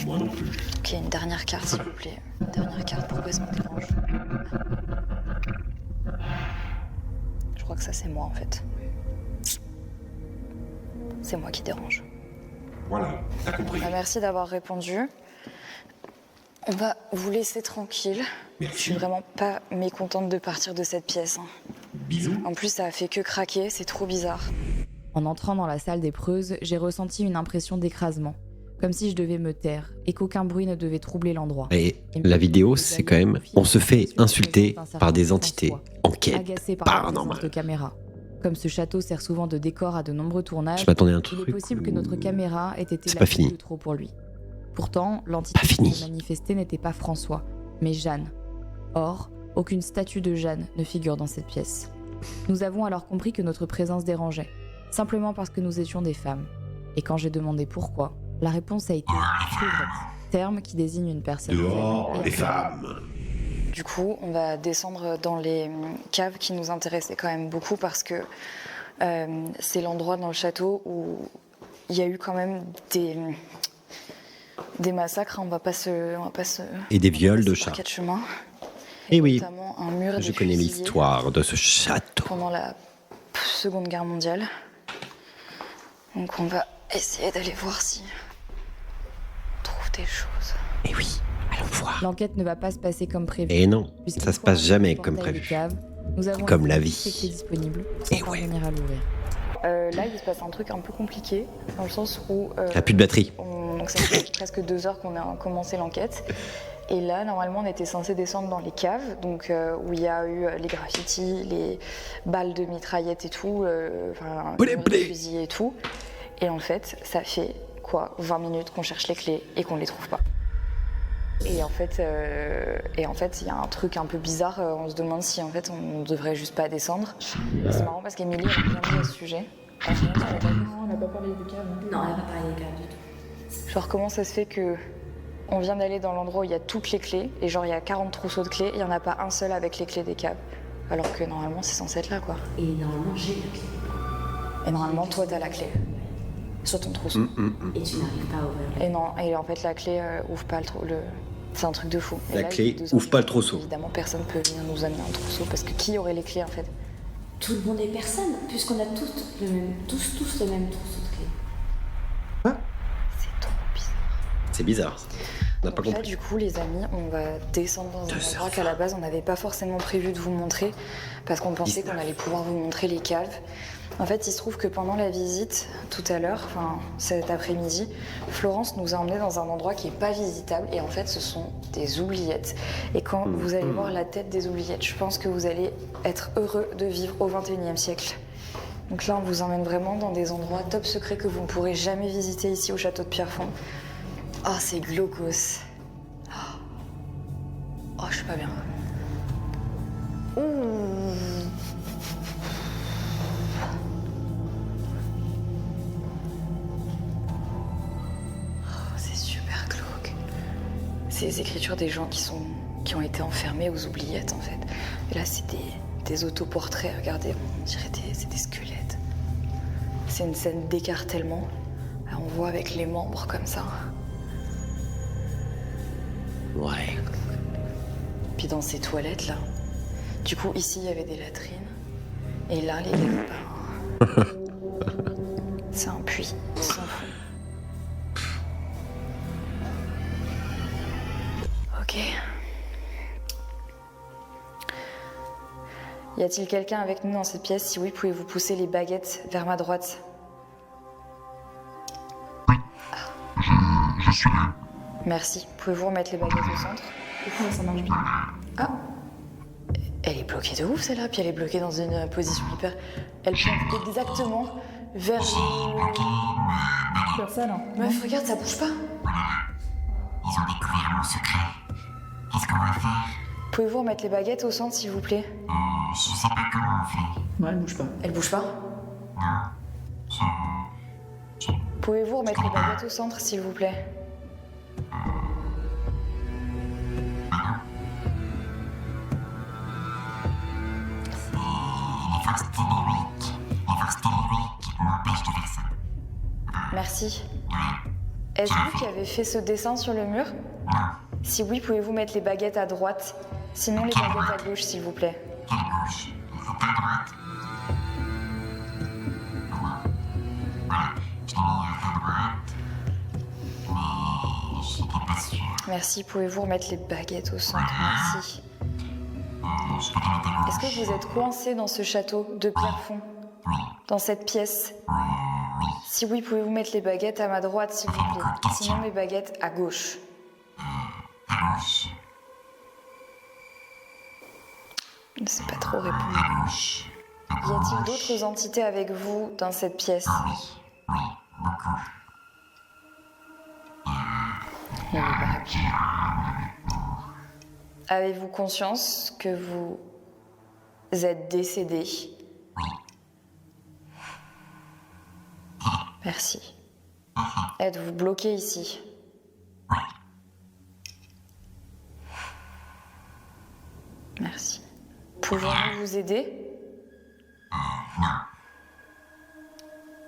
Moi non plus. Ok, une dernière carte s'il vous plaît. Une dernière carte, pourquoi est-ce qu'on dérange? Je crois que ça c'est moi en fait. C'est moi qui dérange. Voilà, t'as compris. Bah, merci d'avoir répondu. On va vous laisser tranquille. Merci. Je suis vraiment pas mécontente de partir de cette pièce. Bisous. En plus, ça a fait que craquer, c'est trop bizarre. En entrant dans la salle d'épreuves, j'ai ressenti une impression d'écrasement, comme si je devais me taire et qu'aucun bruit ne devait troubler l'endroit. Et la vidéo, c'est quand même, on se fait insulter par des entités en quête Agacé par la présence paranormale. de caméras. Comme ce château sert souvent de décor à de nombreux tournages, Je m'attendais à un il truc est possible que notre caméra ait été c'est la pas cible fini. de trop pour lui. Pourtant, l'entité qui s'est manifestée n'était pas François, mais Jeanne. Or, aucune statue de Jeanne ne figure dans cette pièce. Nous avons alors compris que notre présence dérangeait, simplement parce que nous étions des femmes. Et quand j'ai demandé pourquoi, la réponse a été févrette, terme qui désigne une personne. Dehors, faible et les femmes. Du coup, on va descendre dans les caves qui nous intéressaient quand même beaucoup parce que c'est l'endroit dans le château où il y a eu quand même des massacres. On va pas se Et des viols de par chats. quatre chemins. Et oui, Notamment un mur je de connais fusillés l'histoire de ce château. pendant la Seconde Guerre mondiale. Donc on va essayer d'aller voir si on trouve des choses. Et oui, allons voir. L'enquête ne va pas se passer comme prévu. Et non, Puisqu'une ça se fois passe arrivés jamais au comme portail des prévu. caves, nous avons Comme la toutes vie. les clés disponibles sans parvenir à l'ouvrir. Là, il se passe un truc un peu compliqué, dans le sens où... Il a plus de batterie. Donc ça fait presque 2 heures qu'on a commencé l'enquête. Et là, normalement, on était censé descendre dans les caves, donc où il y a eu les graffitis, les balles de mitraillettes et tout, les fusils et tout. Et en fait, ça fait quoi, 20 minutes qu'on cherche les clés et qu'on les trouve pas. Et en fait, il y a un truc un peu bizarre. On se demande si en fait on devrait juste pas descendre. Et c'est marrant parce qu'Emilie a rien dit à ce sujet. Non, on n'a pas parlé des caves. Non, elle n'a pas parlé des caves du tout. Genre, comment ça se fait que on vient d'aller dans l'endroit où il y a toutes les clés et genre il y a 40 trousseaux de clés, il n'y en a pas un seul avec les clés des caves. Alors que normalement c'est censé être là quoi. Et normalement j'ai la clé. Et normalement toi t'as la clé. Sur ton trousseau. Et tu n'arrives pas à ouvrir. Et non, et en fait la clé ouvre pas le. C'est un truc de fou. Et La là, clé il y a 2 heures ouvre pas le du coup, trousseau. Évidemment personne peut venir nous amener un trousseau parce que qui aurait les clés en fait? Tout le monde est personne, puisqu'on a tous le même trousseau de clés. C'est bizarre. On n'a pas Donc là, compris. du coup, les amis, on va descendre dans un endroit qu'à la base, on n'avait pas forcément prévu de vous montrer parce qu'on pensait qu'on allait pouvoir vous montrer les caves. En fait, il se trouve que pendant la visite, tout à l'heure, enfin cet après-midi, Florence nous a emmenés dans un endroit qui n'est pas visitable et en fait, ce sont des oubliettes. Et quand vous allez voir la tête des oubliettes, je pense que vous allez être heureux de vivre au XXIe siècle. Donc là, on vous emmène vraiment dans des endroits top secrets que vous ne pourrez jamais visiter ici au château de Pierrefonds. Oh, c'est glaucos. Oh, je suis pas bien. Ouh. Oh, c'est super glauque. C'est les écritures des gens qui ont été enfermés aux oubliettes, en fait. Et là, c'est des autoportraits, regardez, on dirait c'est des squelettes. C'est une scène d'écartèlement. Là, on voit avec les membres comme ça. Ouais. Puis dans ces toilettes là, du coup ici il y avait des latrines et là les gars, c'est un puits sans fond. Ok. Y a-t-il quelqu'un avec nous dans cette pièce? Si oui, pouvez-vous pousser les baguettes vers ma droite? Je suis là. Merci. Pouvez-vous remettre les baguettes au centre? Ça marche bien. Ah, elle est bloquée. bloquée de ouf celle-là, puis elle est bloquée dans une position hyper... Elle pointe exactement vers le... Vers ça, là. Meuf, regarde, ça bouge pas. Ils ont découvert mon secret. Qu'est-ce qu'on va faire? Pouvez-vous remettre les baguettes au centre, s'il vous plaît? Je sais pas comment on fait. Ouais, elle bouge pas. Elle bouge pas? Pouvez-vous remettre les baguettes au centre, s'il vous plaît? La force tellurique. La force tellurique m'empêche de faire ça. Merci. Est-ce vous qui avez fait ce dessin sur le mur? Non. Si oui, pouvez-vous mettre les baguettes à droite? Sinon, les baguettes à gauche, s'il vous plaît. Quelle gauche? À droite. Voilà. Je l'ai mis à droite. Mais je suis pas sûr. Merci. Pouvez-vous remettre les baguettes au centre? Merci. Je peux les mettre à Est-ce gauche. que vous êtes coincé dans ce château de Pierrefonds? Oui. Dans cette pièce? Oui. Si oui, pouvez-vous mettre les baguettes à ma droite, s'il vous plaît? Sinon, mes baguettes à gauche. À gauche. Je ne sais pas trop répondre. À gauche. Y a-t-il d'autres entités avec vous dans cette pièce? Oui, beaucoup. Il n'y avait pas répondre. Avez-vous conscience que vous êtes décédé? Oui. Merci. Êtes-vous bloqué ici? Oui. Merci. Pouvons-nous vous aider? Non.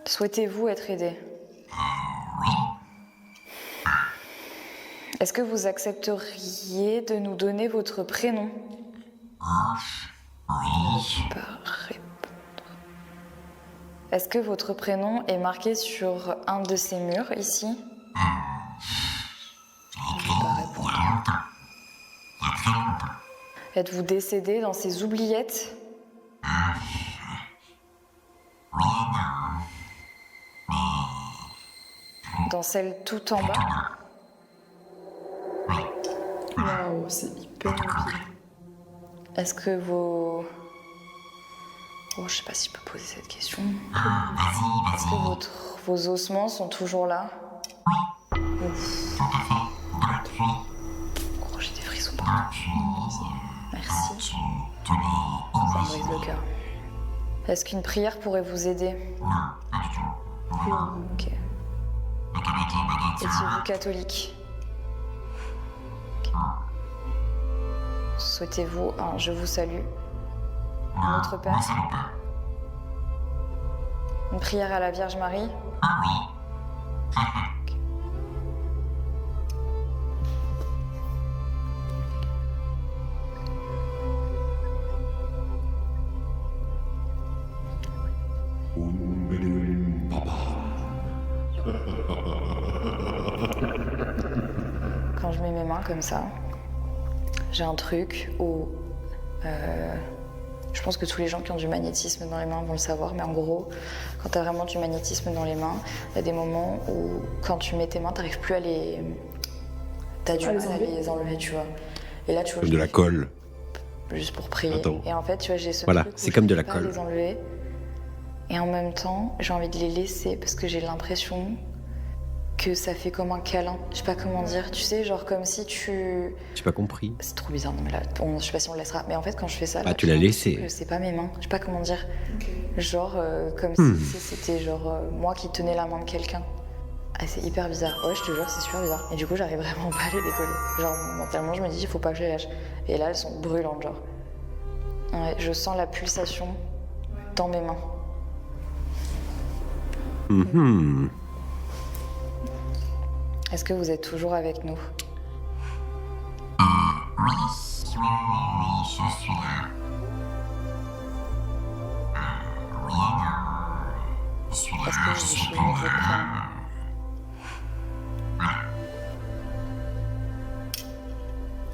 Souhaitez-vous être aidé? Oui. Est-ce que vous accepteriez de nous donner votre prénom? Oui. Pas répondre. Est-ce que votre prénom est marqué sur un de ces murs ici? Il y a longtemps. Il y a très longtemps. Êtes-vous décédé dans ces oubliettes? Oui, non. Dans celle tout en bas? Waouh, c'est hyper rapide. Est-ce que vos... Oh, je sais pas si je peux poser cette question. Vas-y, Est-ce que vos ossements sont toujours là? Ouf. tout à fait. Depuis. Oh, j'ai des frissons partout. Merci. Tu l'es Ça me brise imaginaire. le cœur. Est-ce qu'une prière pourrait vous aider? Non, pas du tout. Ok. Mais qu'avec les baguettes sur Étiez-vous moi. catholique? Souhaitez-vous un Je vous salue? Notre Père? Ne salue pas. Une prière à la Vierge Marie? Ah oui. Quand je mets mes mains comme ça, j'ai un truc où... je pense que tous les gens qui ont du magnétisme dans les mains vont le savoir, mais en gros, quand tu as vraiment du magnétisme dans les mains, il y a des moments où quand tu mets tes mains, t'arrives plus à les... T'as du À les mal à enlever. les enlever, tu vois. Et là, tu vois, Comme je de le la fais colle. juste pour prier. Attends. Et en fait, tu vois, j'ai ce Voilà, truc où c'est je comme de n'arrive la pas à colle. les enlever. Et en même temps, j'ai envie de les laisser parce que j'ai l'impression que ça fait comme un câlin. Je sais pas comment dire. Tu sais, genre comme si tu... J'ai pas compris. C'est trop bizarre, non mais là, je sais pas si on le laissera. Mais en fait, quand je fais ça, Ah, là, tu j'ai l'as l'impression laissé. que c'est pas mes mains. Je sais pas comment dire. Genre comme Hmm. si c'était genre moi qui tenais la main de quelqu'un. Ah, c'est hyper bizarre. Ouais, je te jure, c'est super bizarre. Et du coup, j'arrive vraiment pas à les décoller. Genre, mentalement, je me dis, il faut pas que je les lâche. Et là, elles sont brûlantes, genre. Ouais, je sens la pulsation dans mes mains. Mhm. Est-ce que vous êtes toujours avec nous? Oui, oui, je suis là. Oui, non. Je suis Est-ce là, que je vous vous suis souvenez de votre prénom?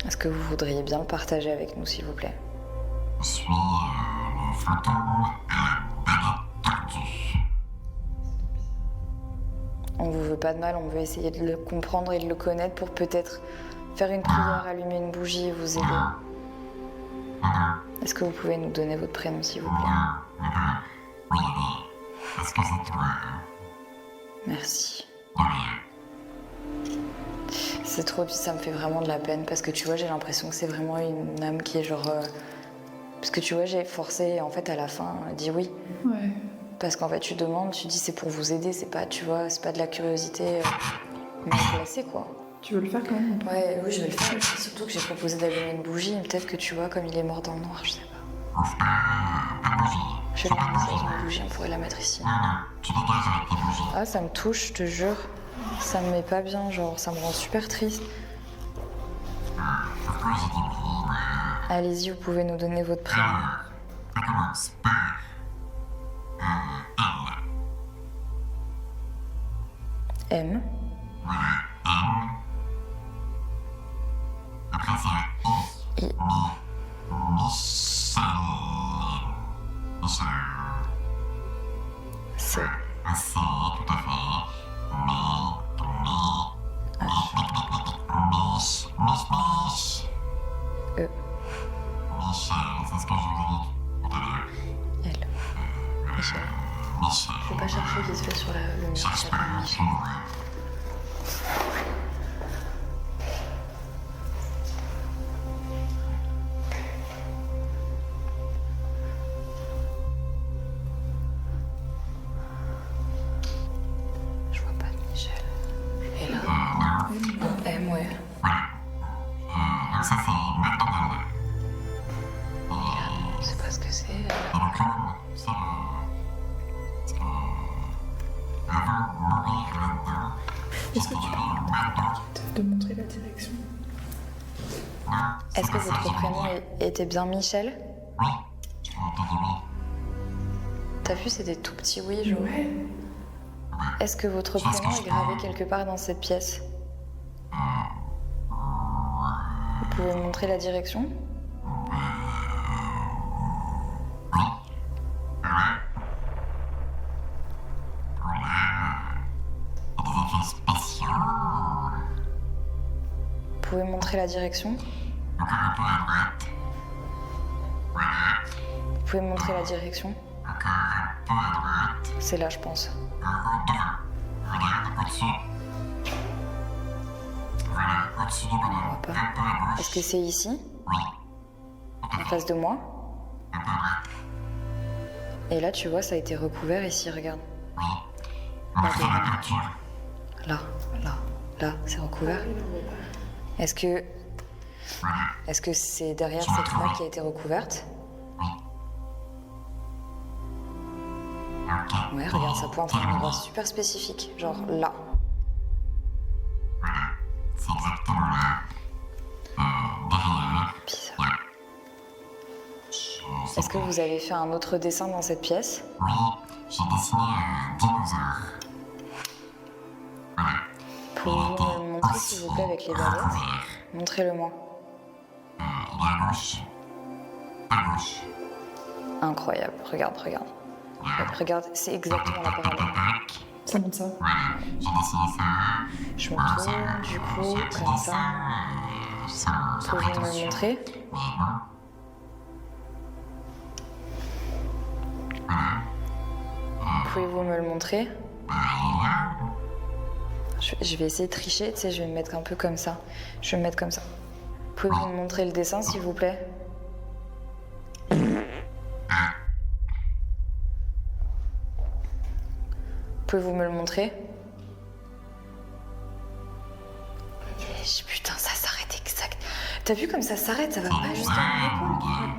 Est-ce que vous voudriez bien le partager avec nous, s'il vous plaît? Je suis le fantôme et la baguette tordue. On vous veut pas de mal, on veut essayer de le comprendre et de le connaître pour peut-être faire une prière, allumer une bougie et vous aider. Non, Est-ce que vous pouvez nous donner votre prénom, s'il vous plaît? Est-ce que c'est toi? Merci. C'est trop, ça me fait vraiment de la peine parce que tu vois, j'ai l'impression que c'est vraiment une âme qui est genre. Parce que tu vois, j'ai forcé et en fait à la fin, elle dit oui. Ouais. Parce qu'en fait, tu demandes, tu dis c'est pour vous aider, c'est pas, tu vois, c'est pas de la curiosité mal placée quoi. Tu veux le faire quand même? Ouais, oui, je vais le faire. Surtout que j'ai proposé d'allumer une bougie, et peut-être que tu vois, comme il est mort dans le noir, je sais pas. Je vais le mettre dans une bougie, on pourrait la mettre ici. Ah, ça me touche, je te jure. Ça me met pas bien, genre, ça me rend super triste. Allez-y, vous pouvez nous donner votre prénom. Ça commence par M. Voilà, M. Après c'est I. Michel. C. C, tout à fait. Mich. E. Michel, c'est ce que je dis tout à l'heure. L. Michel. Michel. Faut pas chercher vite fait sur le mur, Cherche c'est pas, pas Michel. Je vois pas de Michel. Et là, M, ouais. Donc ça c'est McDonald's. Je sais pas ce que c'est. Et donc là, c'est parce que avant de mourir là-dedans, Est-ce que tu peux te montrer la direction? Est-ce que votre prénom était bien Michel? Oui, je t'ai dit oui. T'as vu, c'est des tout petits oui, genre. Ouais. Est-ce que votre prénom est gravé quelque part dans cette pièce? Vous pouvez me montrer la direction? Vous pouvez me montrer la direction? Encore un peu à droite. Voilà. Vous pouvez me montrer la direction? Encore un peu à droite. C'est là, je pense. Regarde au-dessus. Voilà, au-dessus du bonhomme. Un peu à gauche. Est-ce que c'est ici? Oui. En face de moi? Un peu à droite. Et là, tu vois, ça a été recouvert ici, regarde. Oui. On va faire la peinture. Là, c'est recouvert. Est-ce que c'est derrière cette fenêtre qui a été recouverte? Ouais, regarde, ça pointe un endroit super spécifique, genre là. Voilà, c'est exactement là. Derrière. Bizarre. Est-ce que vous avez fait un autre dessin dans cette pièce? Oui, j'ai dessiné un dinosaure. Voilà. Pouvez-vous me le montrer, s'il vous plaît, avec les baguettes? Montrez-le-moi. Il est à gauche. À gauche. Incroyable, regarde. Regarde, c'est exactement la parabole. Ça monte ça. Voilà, j'ai dessiné ça. Je me tourne, du coup, comme ça. Pouvez-vous me le montrer? Pouvez-vous me le montrer? Je vais essayer de tricher, tu sais, je vais me mettre un peu comme ça. Je vais me mettre comme ça. Pouvez-vous me montrer le dessin, s'il vous plaît? Pouvez-vous me le montrer? Putain, ça s'arrête exact. T'as vu comme ça s'arrête, ça va pas juste à mon épaule.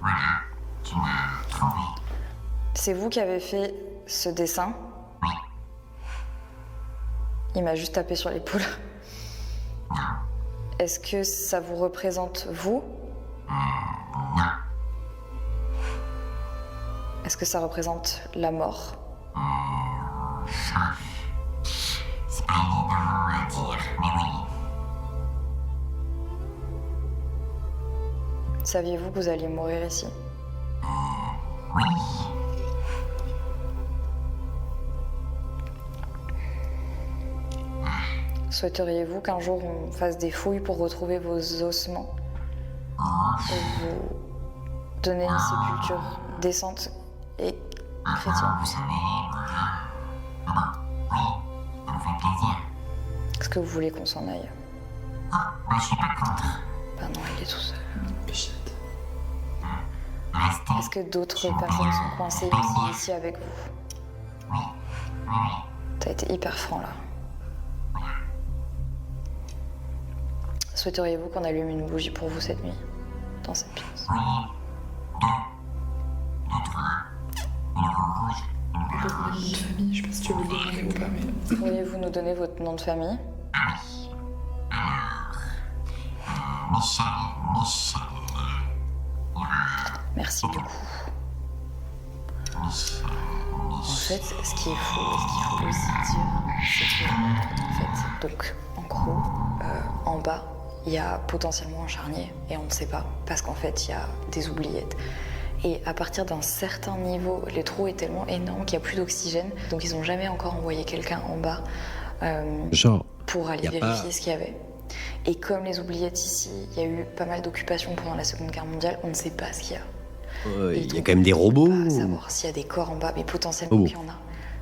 Voilà, tu m'as trouvé. C'est vous qui avez fait ce dessin? Il m'a juste tapé sur l'épaule. Est-ce que ça vous représente vous? Non. Est-ce que ça représente la mort? Ça, c'est pas évident à dire, mais oui. Saviez-vous que vous alliez mourir ici? Oui. Souhaiteriez-vous qu'un jour on fasse des fouilles pour retrouver vos ossements? vous donner une sépulture décente et chrétienne. Vous savez, moi, oui, ça me fait plaisir. Est-ce que vous voulez qu'on s'en aille? Moi, je suis pas contre. Bah non, il est tout seul. Restez. Est-ce que d'autres personnes sont coincées ici avec vous? Oui. T'as été hyper franc là. Souhaiteriez-vous qu'on allume une bougie pour vous cette nuit, dans cette pièce? Oui. Deux, trois. Une rouge. Le nom de famille, je sais pas si tu veux le donner ou pas, mais. Pourriez-vous nous donner votre nom de famille? Ah oui. Alors, Michel. Merci beaucoup. En fait, ce qu'il faut aussi dire, c'est que, en fait, donc, en gros, en bas, il y a potentiellement un charnier, et on ne sait pas, parce qu'en fait, il y a des oubliettes. Et à partir d'un certain niveau, le trou est tellement énorme qu'il n'y a plus d'oxygène, donc ils n'ont jamais encore envoyé quelqu'un en bas pour aller vérifier ce qu'il y avait. Et comme les oubliettes ici, il y a eu pas mal d'occupations pendant la Seconde Guerre mondiale, on ne sait pas ce qu'il y a. Il y a quand même des robots. On ne peut pas savoir s'il y a des corps en bas, mais potentiellement qu'il y en a.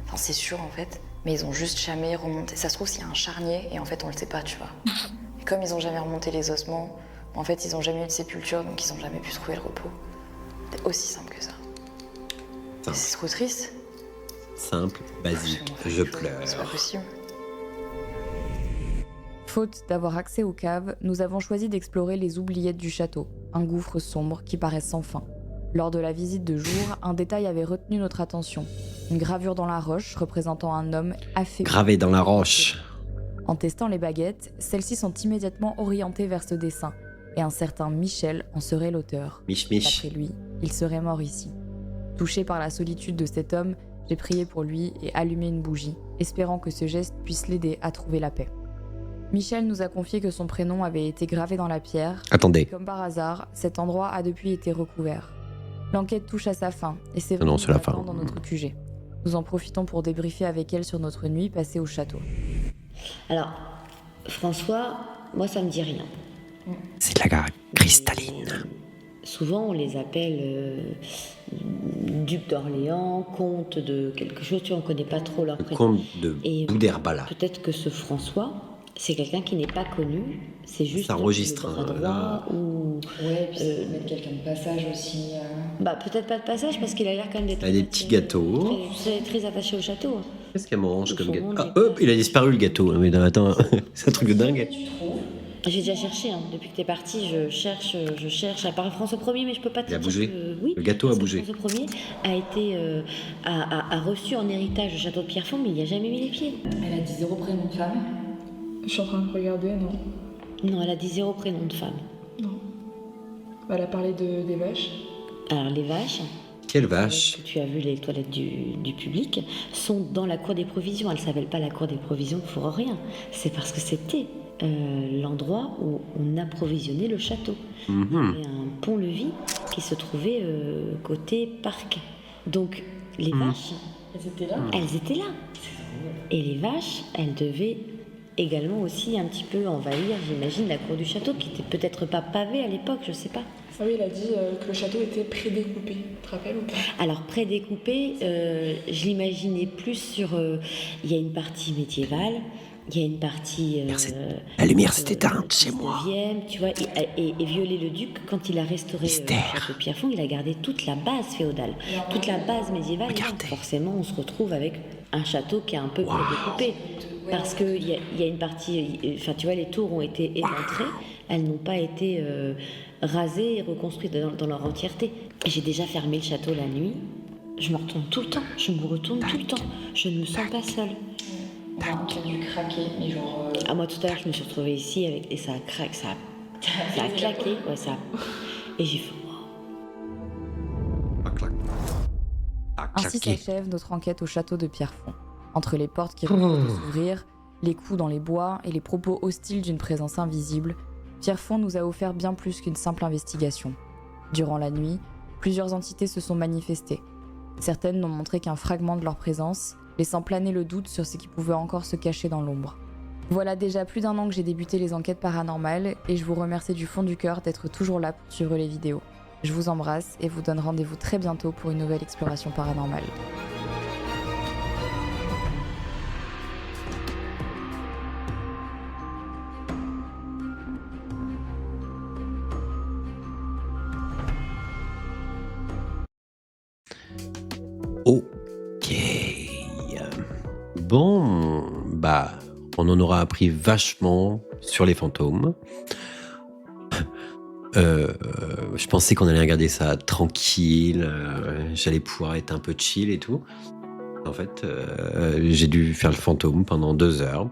Enfin, c'est sûr en fait, mais ils ont juste jamais remonté. Ça se trouve s'il y a un charnier et en fait on le sait pas, tu vois. Et comme ils ont jamais remonté les ossements, en fait ils ont jamais eu de sépulture, donc ils ont jamais pu trouver le repos. C'est aussi simple que ça. C'est trop triste. Simple, basique, je pleure. C'est pas possible. Faute d'avoir accès aux caves, nous avons choisi d'explorer les oubliettes du château, un gouffre sombre qui paraît sans fin. Lors de la visite de jour, un détail avait retenu notre attention. Une gravure dans la roche représentant un homme affaibli. Gravé dans la roche. En testant les baguettes, celles-ci sont immédiatement orientées vers ce dessin, et un certain Michel en serait l'auteur. Mich. D'après lui, il serait mort ici. Touché par la solitude de cet homme, j'ai prié pour lui et allumé une bougie, espérant que ce geste puisse l'aider à trouver la paix. Michel nous a confié que son prénom avait été gravé dans la pierre. Attendez. Et comme par hasard, cet endroit a depuis été recouvert. L'enquête touche à sa fin, et c'est Non, c'est la fin. dans notre QG. Nous en profitons pour débriefer avec elle sur notre nuit passée au château. Alors, François, moi ça me dit rien. C'est de la cristalline. Souvent on les appelle duc d'Orléans, comte de quelque chose, tu vois, on connaît pas trop leur prénom. Comte de Boudherbala. Peut-être que ce François, c'est quelqu'un qui n'est pas connu, c'est juste ça enregistre, le bras droit ou... Ouais, puis c'est peut-être quelqu'un de passage aussi. Bah peut-être pas de passage parce qu'il a l'air quand même d'être... Il a des petits gâteaux. Très attaché au château. Qu'est-ce qu'elle mange comme gâteau? Ah, hop, il a disparu le gâteau. Mais non, attends, c'est un truc de dingue. J'ai déjà cherché, hein. Depuis que t'es parti, je cherche, à part François Ier, mais je peux pas te dire. Il a bougé. Oui, le gâteau a bougé. François Ier a été a reçu en héritage le château de Pierrefonds, mais il n'y a jamais mis les pieds. Elle a dit 0 prénom de femme. Je suis en train de regarder, non. Non, elle a dit 0 prénom de femme. Non. Elle a parlé des vaches. Alors les vaches. Quelle vache? Tu as vu les toilettes du public sont dans la cour des provisions. Elle ne s'appelle pas la cour des provisions pour rien. C'est parce que c'était l'endroit où on approvisionnait le château. Il y avait un pont-levis qui se trouvait côté parc. Donc les vaches, elles étaient là. Et les vaches, elles devaient également aussi un petit peu envahir, j'imagine, la cour du château, qui était peut-être pas pavée à l'époque, je sais pas. Ah oui, elle a dit que le château était prédécoupé, tu te rappelles ou pas? Alors prédécoupé, je l'imaginais plus sur... Il y a une partie médiévale, il y a une partie... la lumière s'est éteinte chez moi. Tu vois, et Viollet-le-Duc, quand il a restauré le château de Pierrefonds, il a gardé toute la base féodale, toute la base médiévale. Donc forcément, on se retrouve avec un château qui est un peu prédécoupé. Parce qu'il y a une partie... Enfin, tu vois, les tours ont été éventrées, elles n'ont pas été rasées et reconstruites dans leur entièreté. J'ai déjà fermé le château la nuit. Je me retourne tout le temps. Je me retourne tout le temps. Je ne me sens pas seule. On a entendu craquer, mais genre... Ah, moi, tout à l'heure, je me suis retrouvée ici et ça a craqué, ça a claqué. Ouais, ça... Et j'ai fait... Ainsi s'achève notre enquête au château de Pierrefonds. Entre les portes qui refusent de s'ouvrir, les coups dans les bois et les propos hostiles d'une présence invisible, Pierrefonds nous a offert bien plus qu'une simple investigation. Durant la nuit, plusieurs entités se sont manifestées. Certaines n'ont montré qu'un fragment de leur présence, laissant planer le doute sur ce qui pouvait encore se cacher dans l'ombre. Voilà déjà plus d'1 an que j'ai débuté les enquêtes paranormales et je vous remercie du fond du cœur d'être toujours là pour suivre les vidéos. Je vous embrasse et vous donne rendez-vous très bientôt pour une nouvelle exploration paranormale. Ok. Bon, bah, on en aura appris vachement sur les fantômes. Je pensais qu'on allait regarder ça tranquille, j'allais pouvoir être un peu chill et tout. En fait, j'ai dû faire le fantôme pendant 2 heures.